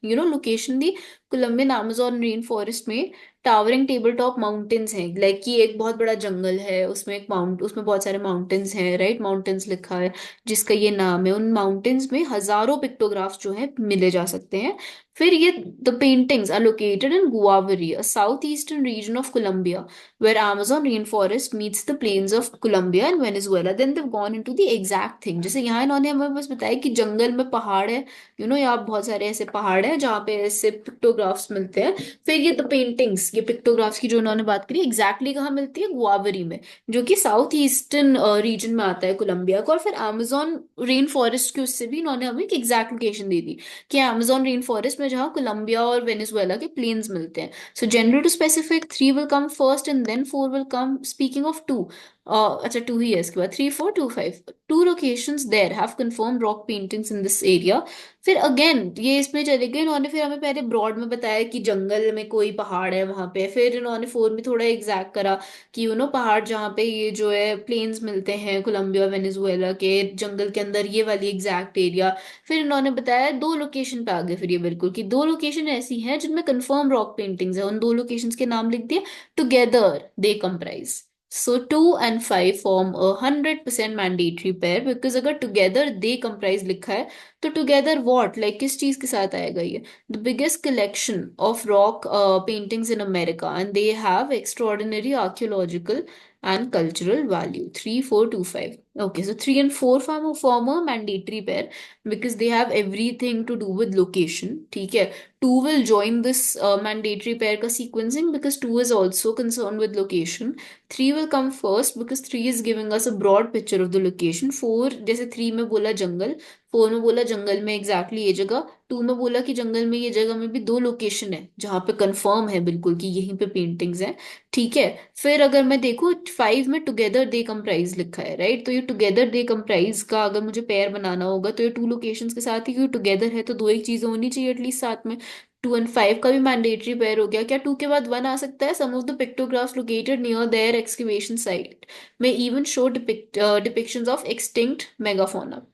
Speaker 1: लोकेशन दी। कोलंबियन अमेज़न रेन फॉरेस्ट में टावरिंग टेबल टॉप माउंटेन्स हैं, लाइक कि एक बहुत बड़ा जंगल है, उसमें एक माउंट, उसमें बहुत सारे माउंटेन्स हैं, राइट, माउंटेन्स लिखा है जिसका ये नाम है। उन माउंटेन्स में हजारों पिक्टोग्राफ्स जो है मिले जा सकते हैं। फिर ये the paintings are located in Guaviare, a south eastern region of Colombia, where Amazon rainforest meets the plains of Colombia and Venezuela। Then they've gone into the exact thing। जैसे यहाँ इन्होंने हमें बस बताया कि जंगल में पहाड़ है, यहाँ बहुत सारे ऐसे पहाड़ हैं जहाँ पे ऐसे पिक्टोग्राफ्स मिलते हैं। फिर ये द पेंटिंग्स, ये पिक्टोग्राफ्स की जो इन्होंने बात करी, एग्जैक्टली कहाँ मिलती है, गुआवरी में, जो कि साउथ ईस्टर्न रीजन में आता है कोलंबिया का। और फिर Amazon रेन फॉरेस्ट की उससे भी इन्होंने हमें एक एग्जैक्ट लोकेशन दे दी कि अमेजोन रेन फॉरेस्ट में जहाँ कोलंबिया और वेनेजुएला के प्लेन्स मिलते हैं। So general to specific 3 will come first and then 4 will come. Speaking of 2, अच्छा 2 ही है इसके बाद, 3425। 2 locations there have confirm rock paintings in this area. फिर अगेन ये इसमें चले गए इन्होंने, फिर हमें पहले ब्रॉड में बताया कि जंगल में कोई पहाड़ है वहां पे, फिर इन्होंने 4 में थोड़ा एग्जैक्ट करा कि पहाड़ जहाँ पे ये जो है प्लेन्स मिलते हैं कोलंबिया वेनेजुएला के जंगल के अंदर, ये वाली एग्जैक्ट एरिया। फिर इन्होंने बताया 2 लोकेशन पे आ गए फिर ये बिल्कुल, कि 2 लोकेशन ऐसी हैं जिनमें कंफर्म रॉक पेंटिंग्स है, उन 2 लोकेशंस के नाम लिख दिए, together they comprise. So 2 and 5 form a 100% mandatory pair because अगर together they comprise लिखा है तो together what, like किस चीज के साथ आएगा ये? The biggest collection of rock paintings in America and they have extraordinary archaeological and cultural value. 3, 4, 2, 5. Okay, so 3 and 4 form a mandatory pair because they have everything to do with location. ठीक है. 2 will join this mandatory pair का sequencing because 2 is also concerned with location. 3 will come first because 3 is giving us a broad picture of the location. 4 जैसे 3 में बोला जंगल, 4 में बोला जंगल में exactly ये जगह, 2 में बोला कि जंगल में ये जगह में भी दो लोकेशन है जहाँ पे कंफर्म है बिल्कुल कि यहीं पे पेंटिंग्स हैं। ठीक है। फिर अगर मैं देखूँ 5 में टुगेदर दे कंप्राइज लिखा है, राइट? तो ये टुगेदर दे कंप्राइज का अगर मुझे पेयर बनाना होगा तो ये टू लोकेशंस के साथ ही, क्योंकि टुगेदर है तो दो एक चीजें होनी चाहिए एटलीस्ट साथ में। 2 and 5 का भी मैंडेटरी पेयर हो गया। क्या 2 के बाद 1 आ सकता है? Some of the pictographs located near there excavation site में even show depictions of extinct megafauna.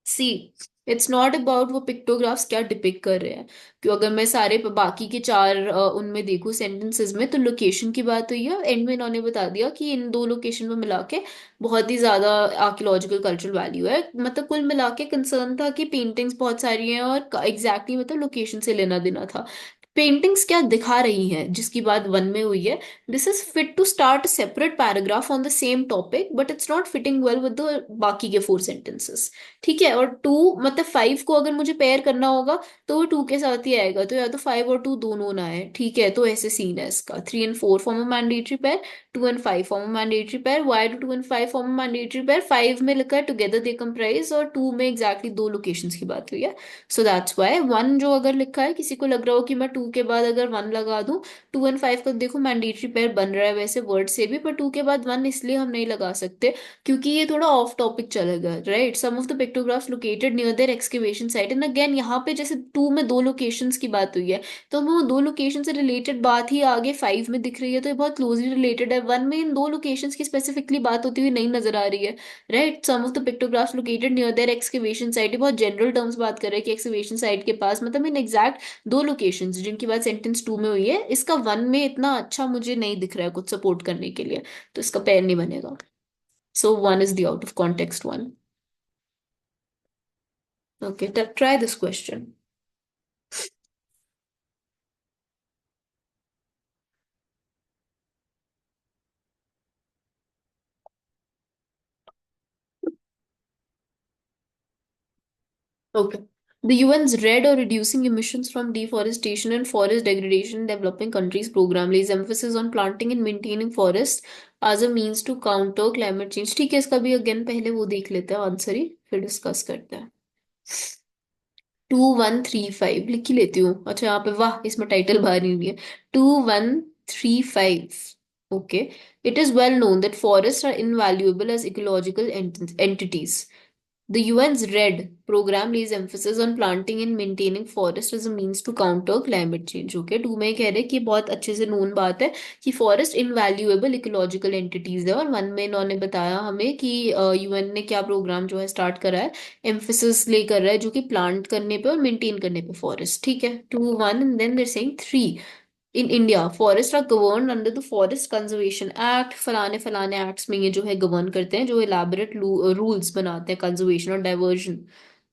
Speaker 1: See, it's not about वो पिक्टोग्राफ्स क्या डिपिक्ट कर रहे हैं, क्यों अगर मैं सारे बाकी के चार उनमें देखूं सेंटेंसेस में तो लोकेशन की बात हुई है, एंड में इन्होंने बता दिया कि इन दो लोकेशन में मिला के बहुत ही ज्यादा आर्कियोलॉजिकल कल्चरल वैल्यू है। मतलब कुल मिला के कंसर्न था कि पेंटिंग्स बहुत सारी हैं और एग्जैक्टली मतलब लोकेशन से लेना देना था। पेंटिंग्स क्या दिखा रही हैं जिसकी बात वन में हुई है, this is fit to start separate paragraph on the same topic but it's not fitting well with the बाकी के 4 सेंटेंसेस। ठीक है। और 2 मतलब 5 को अगर मुझे पेयर करना होगा तो वो 2 के साथ ही आएगा, तो या तो 5 और 2 दोनों ना है। ठीक है, तो ऐसे सीन है इसका। 3 and 4 form a mandatory pair, 2 and 5 form a mandatory pair. Why do 2 and 5 form a mandatory pair? 5 में लिखा है टुगेदर दे कंप्राइज और 2 में एग्जैक्टली दो लोकेशंस की बात हुई है। सो दैट्स वाई 1 जो अगर लिखा है, किसी को लग रहा हो कि मैं 2 के बाद अगर 1 लगा दूं, 2 and 5 का देखो मैंडेटरी पेयर बन रहा है वैसे वर्ड से भी, पर 2 के बाद 1 इसलिए हम नहीं लगा सकते क्योंकि ये थोड़ा ऑफ टॉपिक चलेगा, right? Some of the pictographs located near there excavation site, and again यहाँ पे जैसे 2 में दो लोकेशंस की बात हुई है तो हमें वो दो लोकेशन से रिलेटेड बात ही आगे 5 में दिख रही है, तो ये बहुत क्लोजली रिलेटेड है। 1 में इन दो लोकेशंस की स्पेसिफिकली बात होती हुई नहीं नजर आ रही है, right? Some of the pictographs located near there excavation site, ये बहुत जनरल टर्म्स बात कर रहे हैं कि एक्सकवेशन साइट के पास, मतलब इन एग्जैक्ट दो लोकेशंस जिनकी बात सेंटेंस 2 में हुई है। इसका 1 में इतना अच्छा मुझे नहीं दिख रहा है कुछ सपोर्ट करने के लिए, तो इसका पेयर नहीं बनेगा। So 1 is the out of context one. Okay, try this question. Okay. The UN's Red or Reducing Emissions from Deforestation and Forest Degradation in Developing Countries program lays emphasis on planting and maintaining forests as a means to counter climate change. ठीक है, इसका भी again पहले वो देख लेते हैं answer ही, फिर डिस्कस करते हैं। 2135 लिख ही लेती हूँ। अच्छा यहाँ पे वाह, इसमें टाइटल बाहर नहीं दिया। 2135। Okay. It is well known that forest are invaluable as ecological entities. The UN's RED program lays emphasis on planting and maintaining forest as a means to counter climate change. Okay, 2 में कह रहे हैं कि बहुत अच्छे से known बात है कि फॉरेस्ट इनवैल्यूएबल इकोलॉजिकल एंटिटीज है, और 1 में इन्होंने बताया हमें कि यूएन ने क्या प्रोग्राम जो है स्टार्ट करा है, एम्फेसिस ले कर रहा है जो कि प्लांट करने पे और मेंटेन करने पे फॉरेस्ट। ठीक है, 2 1 and then they're saying 3 in India forest are govern under the Forest Conservation Act. फलाने फलाने एक्ट्स में ये जो है गवर्न करते हैं, जो इलाबोरेट रूल्स बनाते हैं कंजर्वेशन और डाइवर्जन।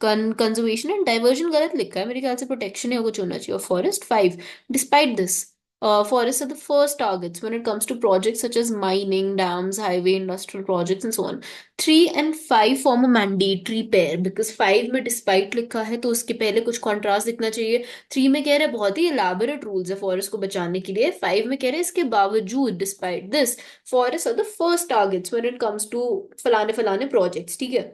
Speaker 1: कंजर्वेशन एंड डाइवर्जन गलत लिखा है मेरे ख्याल से, प्रोटेक्शन या कुछ होना चाहिए forest. 5 despite this forests are the first targets when it comes to projects such as mining, dams, highway, industrial projects, and so on. 3 and 5 form a mandatory pair because 5 में despite लिखा है तो उसके पहले कुछ contrast दिखना चाहिए। 3 में कह रहे हैं बहुत ही elaborate rules है फॉरेस्ट को बचाने के लिए, 5 में कह रहे हैं इसके बावजूद despite this forests are the first targets when it comes to फलाने फलाने projects। ठीक है।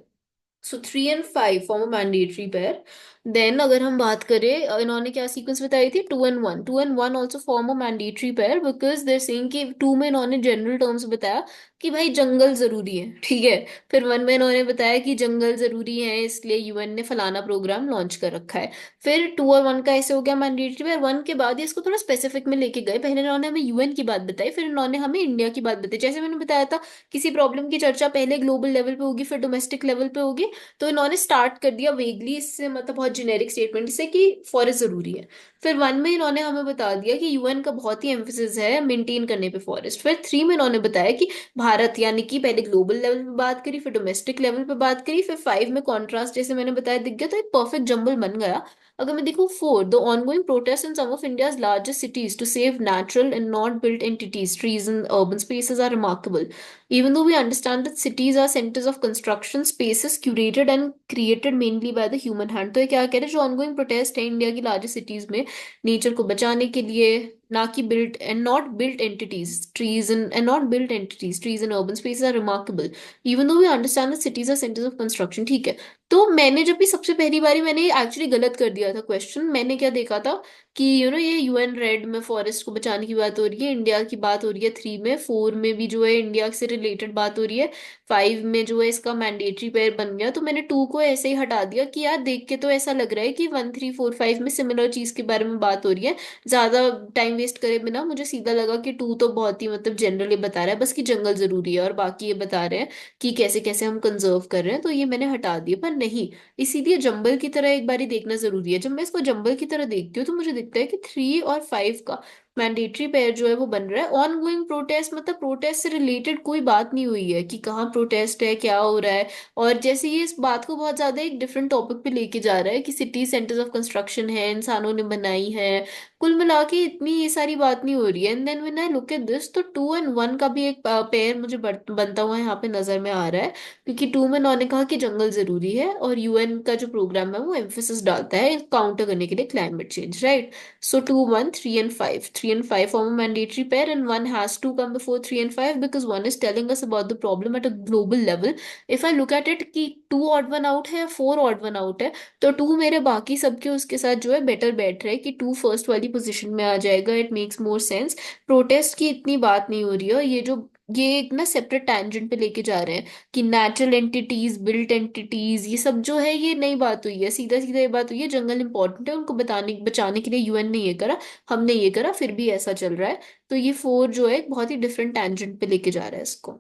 Speaker 1: So 3 and 5 form a mandatory pair. Then अगर हम बात करें इन्होंने क्या सीक्वेंस बताई थी, 2 and 1, 2 and 1 also form a mandatory pair because there saying कि 2 में इन्होंने जनरल टर्म्स बताया कि भाई जंगल जरूरी है। ठीक है। फिर 1 में इन्होंने बताया कि जंगल जरूरी है इसलिए यूएन ने फलाना प्रोग्राम लॉन्च कर रखा है। फिर 2 और 1 का ऐसे हो गया मैंडेटरी पेयर। 1 के बाद ही इसको थोड़ा स्पेसिफिक में लेके गए, पहले इन्होंने हमें यूएन की बात बताई, फिर इन्होंने हमें इंडिया की बात बताई। जैसे मैंने बताया था किसी प्रॉब्लम की चर्चा पहले ग्लोबल लेवल पे होगी फिर डोमेस्टिक लेवल पे होगी, तो इन्होंने स्टार्ट कर दिया वेगली इससे, मतलब बहुत जेनेरिक स्टेटमेंट से कि फॉरेस्ट जरूरी है। फिर 1 में इन्होंने हमें बता दिया कि यूएन का बहुत ही एम्फेसिस है मेंटेन करने पे फॉरेस्ट। फिर 3 में इन्होंने बताया कि भारत, यानी कि पहले ग्लोबल लेवल पे बात करी, फिर डोमेस्टिक लेवल पे बात करी, फिर 5 में कॉन्ट्रास्ट जैसे मैंने बताया दिख गया, तो एक परफेक्ट जंबल बन गया। अगर मैं देखूँ 4, the ongoing protest in some of India's largest cities to save natural and not built entities, trees and urban spaces are remarkable. Even though we understand that cities are centers of construction, spaces curated and created mainly by the human hand. तो ये क्या कह रहे हैं, जो ongoing protest है India की largest cities में नेचर को बचाने के लिए, ना कि built and not built entities, trees and not built entities, trees and urban spaces are remarkable. Even though we understand that cities are centers of construction. ठीक है। तो मैंने जब भी सबसे पहली बारी मैंने एक्चुअली गलत कर दिया था क्वेश्चन। मैंने क्या देखा था कि ये यूएन रेड में फॉरेस्ट को बचाने की बात हो रही है, इंडिया की बात हो रही है 3 में, 4 में भी जो है इंडिया से रिलेटेड बात हो रही है, 5 में जो है इसका मैंडेटरी पेयर बन गया। तो मैंने 2 को ऐसे ही हटा दिया कि यार देख के तो ऐसा लग रहा है कि 1 3 4 5 में सिमिलर चीज के बारे में बात हो रही है। ज्यादा टाइम वेस्ट करे बिना मुझे सीधा लगा कि 2 तो बहुत ही मतलब जनरली बता रहा है बस कि जंगल जरूरी है, और बाकी ये बता रहे हैं कि कैसे कैसे हम कंजर्व कर रहे हैं, तो ये मैंने हटा दिया। पर नहीं, इसीलिए जंबल की तरह एक बारी देखना जरूरी है। जब मैं इसको जंबल की तरह देखती हूँ तो मुझे दिखता है कि 3 और 5 का मैंडेटरी पेयर जो है वो बन रहा है। ऑन गोइंग प्रोटेस्ट मतलब प्रोटेस्ट से रिलेटेड कोई बात नहीं हुई है कि कहाँ प्रोटेस्ट है, क्या हो रहा है। और जैसे ये इस बात को बहुत ज्यादा एक डिफरेंट टॉपिक पे लेके जा रहा है कि सिटी सेंटर्स ऑफ कंस्ट्रक्शन है, इंसानों ने बनाई है, कुल मिला के इतनी ये सारी बात नहीं हो रही है। And then when I look at this, तो 2 और 1 का भी एक पेयर मुझे बनता हुआ यहाँ पे नजर में आ रहा है। क्योंकि 2 में उन्होंने कहा कि जंगल जरूरी है, और यूएन का जो प्रोग्राम है वो एम्फेसिस डालता है काउंटर करने के लिए climate change, right. So 2 1 3 and 5, 3 and 5 form a mandatory pair, and 1 has to come before 3 and 5 because 1 is telling us about the problem at a global level. If I look at it कि 2 odd one out है या 4 odd one out है, तो 2 मेरे बाकी सबके उसके साथ जो है बेटर बैठ रहा है कि 2 फर्स्ट वाली पोजीशन में आ जाएगा। It makes more sense. Protest की इतनी बात नहीं हो रही है, और ये एक ना सेपरेट टैंजेंट पे लेके जा रहे हैं कि नेचुरल एंटिटीज, बिल्ट एंटिटीज, ये सब जो है ये नई बात हुई है। सीधा सीधा ये बात हुई है, जंगल इंपॉर्टेंट है, उनको बताने बचाने के लिए यूएन ने ये करा, हमने ये करा, फिर भी ऐसा चल रहा है। तो ये 4 जो है एक बहुत ही डिफरेंट टैंजेंट पे लेके जा रहा है इसको।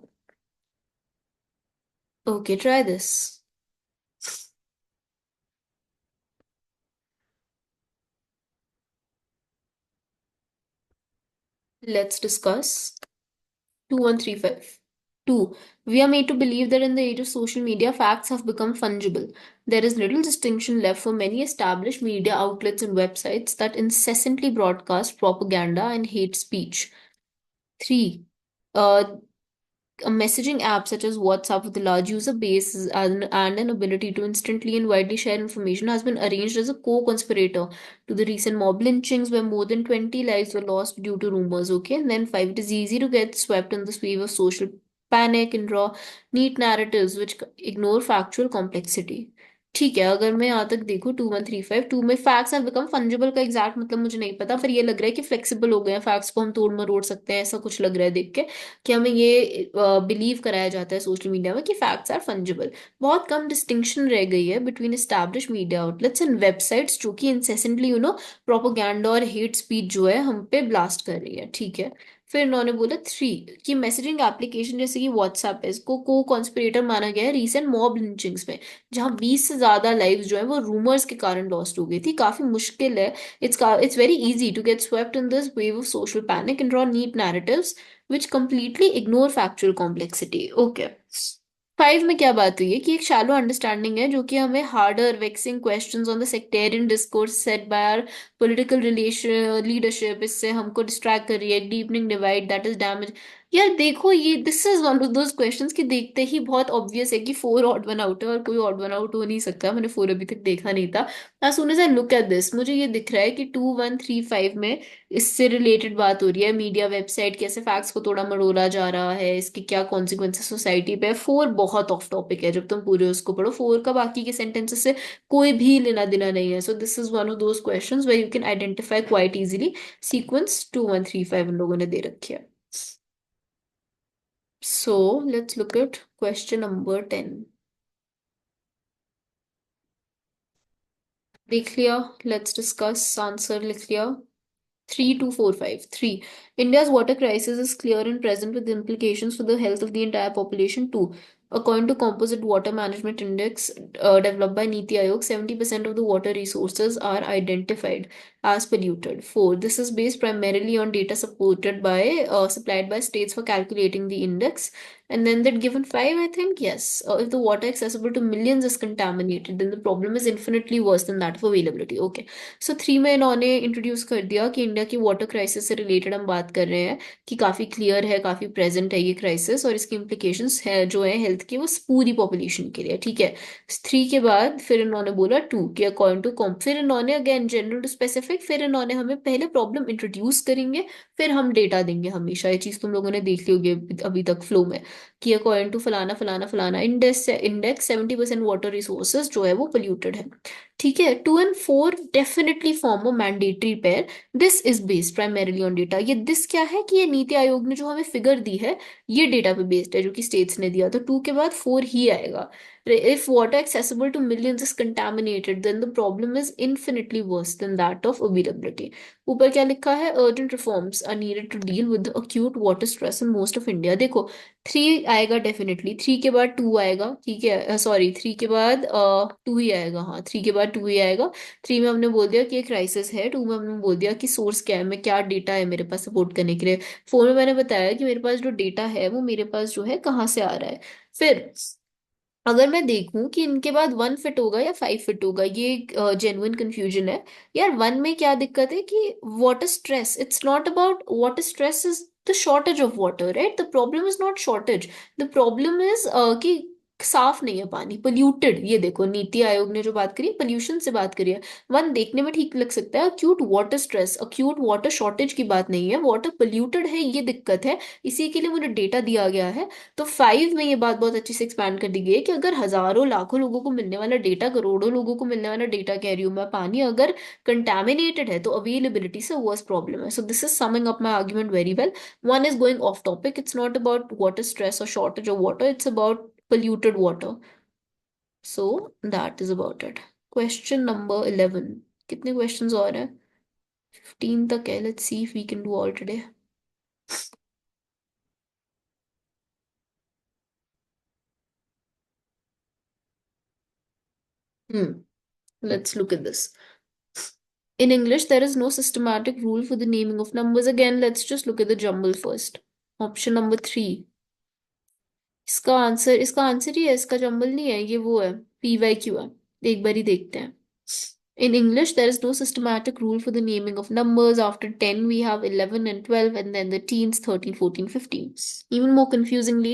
Speaker 1: Okay, try this. Let's discuss. 2 1 3 5. 2. We are made to believe that in the age of social media, facts have become fungible. There is little distinction left for many established media outlets and websites that incessantly broadcast propaganda and hate speech. 3. Uh, a messaging app such as WhatsApp with a large user base and an ability to instantly and widely share information has been arranged as a co-conspirator to the recent mob lynchings where more than 20 lives were lost due to rumors. Okay, and then 5, it is easy to get swept in this wave of social panic and draw neat narratives which ignore factual complexity. ठीक है, अगर मैं यहाँ तक देखूँ 2 1 3 5, 2 में facts have become fungible का exact मतलब मुझे नहीं पता, पर ये लग रहा है कि फ्लेक्सिबल हो गए हैं, फैक्ट्स को हम तोड़ मरोड़ सकते हैं, ऐसा कुछ लग रहा है देख के कि हमें ये बिलीव कराया जाता है सोशल मीडिया में कि फैक्ट्स आर फंजिबल। बहुत कम डिस्टिंक्शन रह गई है between establish media outlets and websites जो कि इंसेसेंटली प्रोपोगंडा और हेट स्पीच जो है हम पे ब्लास्ट कर रही है। ठीक है। फिर उन्होंने बोला 3 कि मैसेजिंग एप्लीकेशन जैसे कि व्हाट्सएप है, इसको को कॉन्स्पिरेटर माना गया है रिसेंट मॉब लिंचिंग्स में, जहां 20 से ज्यादा लाइव्स जो है वो रूमर्स के कारण लॉस्ट हो गई थी। काफी मुश्किल है। It's very easy to get swept in this wave of social panic and draw neat narratives which completely ignore factual complexity. Okay. 5 में क्या बात हुई है कि एक shallow understanding है जो कि हमें harder vexing questions on the sectarian discourse set by our political relation leadership, इससे हमको distract कर रही है। deepening divide that is damage। यार देखो, ये this is one of those questions कि देखते ही बहुत ऑब्वियस है कि 4 odd one out है और कोई odd one out हो नहीं सकता। मैंने 4 अभी तक देखा नहीं था। as soon as I look at this, मुझे ये दिख रहा है कि 2 1 3 5 में इससे रिलेटेड बात हो रही है, मीडिया वेबसाइट कैसे फैक्ट्स को तोड़ा मरोड़ा जा रहा है, इसके क्या कॉन्सिक्वेंसेस सोसाइटी पे। 4 बहुत ऑफ टॉपिक है, जब तुम पूरे उसको पढ़ो 4 का बाकी के सेंटेंसेस से कोई भी लेना देना नहीं है। So this is one of those questions where you can identify quite easily. Sequence 2 1 3 5 उन लोगों ने दे रखी है। So let's look at question number 10. देख लिया, let's discuss आंसर लिख लिया। 3 2 4 5 3. India's water crisis is clear and present with implications for the health of the entire population too. According to Composite Water Management Index developed by Niti Aayog, 70% of the water resources are identified as polluted. 4. This is based primarily on data supplied by states for calculating the index. And then that given 5, I think, yes, if the water accessible to millions is contaminated, then the problem is infinitely worse than that of availability. Okay. सो 3 में इन्होंने introduce कर दिया कि India की water crisis से related हम बात कर रहे हैं कि काफी क्लियर है, काफी प्रेजेंट है ये क्राइसिस, और इसकी इम्प्लीकेशंस है जो है हेल्थ की, वो पूरी पॉपुलेशन के लिए, ठीक है। 3 के बाद फिर इन्होंने बोला 2 कि अकॉर्डिंग टू कॉम, फिर इन्होंने अगेन जनरल टू स्पेसिफिक, फिर इन्होंने हमें पहले प्रॉब्लम इंट्रोड्यूस करेंगे, फिर हम डेटा देंगे। हमेशा ये चीज तुम लोगों ने देख ली होगी अभी तक फ्लो में, कि अकॉर्डिंग टू फलाना फलाना फलाना इंडेक्स 70% वाटर रिसोर्सेज जो है वो पोल्यूटेड है, ठीक है। 2 and 4 definitely form a mandatory pair. This is based primarily on data. ये दिस क्या है कि ये नीति आयोग ने जो हमें फिगर दी है ये डेटा पे बेस्ड है जो कि स्टेट्स ने दिया, तो 2 के बाद 4 ही आएगा। If water accessible to millions is contaminated, then the problem is infinitely worse than that of availability. ऊपर क्या लिखा है? Urgent reforms are needed to deal with the acute water stress in most of India. देखो 3 आएगा definitely, 3 के बाद 2 आएगा, ठीक है, सॉरी 3 के बाद 2 ही आएगा, हाँ 3 के बाद 2 ही आएगा। 3 में हमने बोल दिया कि एक क्राइसिस है, 2 में हमने बोल दिया कि सोर्स क्या है, मैं क्या डेटा है मेरे पास सपोर्ट करने के लिए, 4 में मैंने बताया कि मेरे पास जो डेटा है वो मेरे पास जो है कहाँ से आ रहा है। फिर अगर मैं देखूं कि इनके बाद 1 फिट होगा या 5 फिट होगा, ये जेन्युइन कंफ्यूजन है यार। 1 में क्या दिक्कत है कि water stress, it's not about water stress, is the shortage of water, right? The problem is not shortage, the problem is कि साफ नहीं है पानी, पोल्यूटेड। ये देखो नीति आयोग ने जो बात करी पोल्यूशन से बात करी है। 1 देखने में ठीक लग सकता है, acute water stress, acute water shortage की बात नहीं है, वाटर पोल्यूटेड है, ये दिक्कत है, इसी के लिए मुझे डेटा दिया गया है। तो 5 में ये बात बहुत अच्छी से एक्सपैंड कर दी गई है कि अगर हजारों लाखों लोगों को मिलने वाला डेटा, करोड़ों लोगों को मिलने वाला डेटा कह रही हूँ मैं, पानी अगर कंटेमिनेटेड है तो अवेलेबिलिटी से वर्स्ट प्रॉब्लम है। So this is summing up my argument very well. 1 is going off topic. It's not about water stress or shortage of water. It's about polluted water. So that is about it. Question number 11. कितने questions और हैं? 15 तक है. Let's see if we can do all today. Hmm. Let's look at this. In English, there is no systematic rule for the naming of numbers. Again, let's just look at the jumble first. Option number 3. इसका answer ही है, इसका jumble नहीं है, ये वो है, PYQ है। एक बार ही देखते हैं। In English, there is no systematic rule for the naming of numbers. After 10, we have 11 and 12, and then the teens 13, 14, 15. Even more confusingly,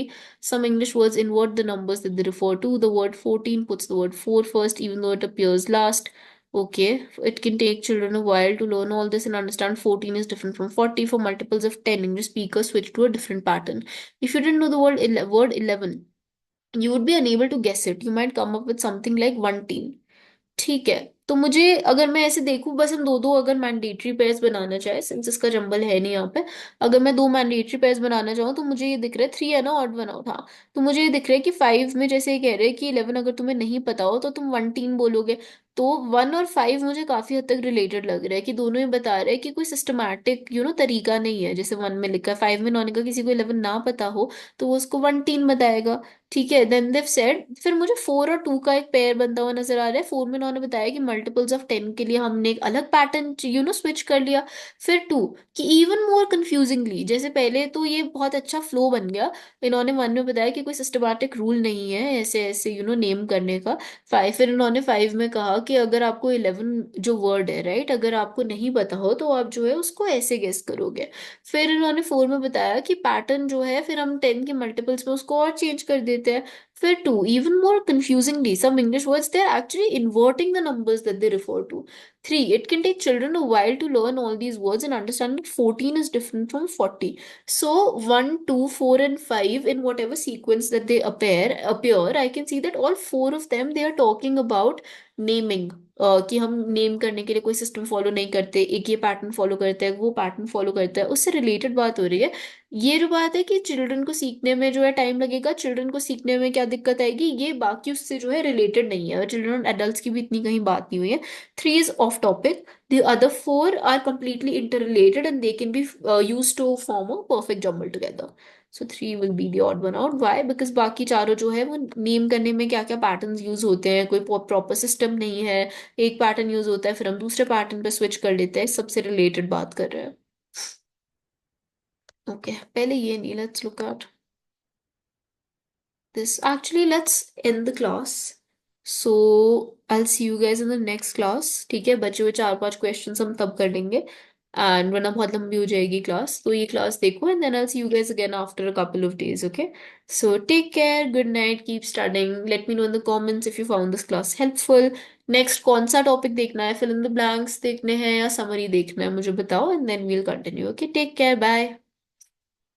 Speaker 1: some English words invert the numbers that they refer to. The word 14 puts the word 4 first, even though it appears last. Okay, it can take children a while to learn all this and understand 14 is different from 40. For multiples of 10, English speakers switch to a different pattern. If you didn't know the word 11, you would be unable to guess it. You might come up with something like 1 teen. ठीक है, तो मुझे अगर मैं ऐसे देखूं, बस हम दो दो अगर मैंडेटरी पेयर्स बनाना चाहे, सिंस इसका जंबल है नहीं यहाँ पे, अगर मैं 2 मैंडेटरी पेयर्स बनाना चाहूँ तो मुझे ये दिख रहा है 3 है ना, ऑड वन आउट, हाँ। तो मुझे ये दिख रहा है कि 5 में जैसे ये कह रहे हैं कि 11 अगर तुम्हें नहीं पता हो तो तुम 1 टीन बोलोगे। तो 1 और 5 मुझे काफी हद तक रिलेटेड लग रहा है कि दोनों ही बता रहे हैं कि कोई सिस्टमैटिक तरीका नहीं है। जैसे 1 में लिखा है, 5 में इन्होंने कहा किसी को 11 ना पता हो तो वो उसको 1 टीन बताएगा, ठीक है। देन देव सेड, फिर मुझे 4 और 2 का एक पेयर बनता हुआ नजर आ रहा है। 4 में इन्होंने बताया कि मल्टीपल्स ऑफ 10 के लिए हमने एक अलग पैटर्न स्विच कर लिया। फिर 2 कि इवन मोर कंफ्यूजिंगली, जैसे पहले तो ये बहुत अच्छा फ्लो बन गया, इन्होंने 1 में बताया कि कोई सिस्टमैटिक रूल नहीं है ऐसे ऐसे नेम करने का। 5, फिर इन्होंने 5 में कहा कि अगर आपको 11 जो वर्ड है, राइट, अगर आपको नहीं पता हो तो आप जो है उसको ऐसे गेस करोगे। फिर इन्होंने 4 में बताया कि पैटर्न जो है फिर हम 10 के मल्टीपल्स में उसको और चेंज कर देते हैं। फिर 2, even more confusingly, some English words they are actually inverting the numbers that they refer to. 3, it can take children a while to learn all these words and understand that 14 is different from 40. So 1, 2, 4 and 5, in whatever sequence that they appear, I can see that all 4 of them, they are talking about naming. कि हम name करने के लिए कोई system follow नहीं करते, एक ये पैटर्न फॉलो करते हैं, वो पैटर्न फॉलो करता है, उससे रिलेटेड बात हो रही है। ये जो बात है कि चिल्ड्रन को सीखने में जो है टाइम लगेगा, चिल्ड्रन को सीखने में क्या दिक्कत आएगी, ये बाकी उससे जो है रिलेटेड नहीं है, और चिल्ड्रन और एडल्ट की भी इतनी कहीं बात नहीं हुई है। Three is off topic, the other four are completely interrelated and they can be used to form a perfect jumble together. So three will be the odd one out. Why? Because बाकी चारों जो है वो name करने में क्या क्या patterns use होते हैं, कोई प्रॉपर सिस्टम नहीं है, एक पैटर्न यूज होता है फिर हम दूसरे पैटर्न पे स्विच कर लेते हैं, सबसे रिलेटेड बात कर रहे हैं। ओके, पहले ये नहीं, let's look eight this. Actually, let's end the class. So I'll see you guys in the next class. ठीक है, बचे हुए 4-5 क्वेश्चंस हम तब कर लेंगे, एंड वरना बहुत लंबी हो जाएगी क्लास, तो ये क्लास देखो and then I'll see you guys again after a couple of days. Okay, so take care, good night, keep studying. Let me know in the comments if you found this class helpful. Next कौन सा topic देखना है, fill in the blanks देखने हैं या summary देखना है, मुझे बताओ, and then we'll continue. Okay, take care, bye.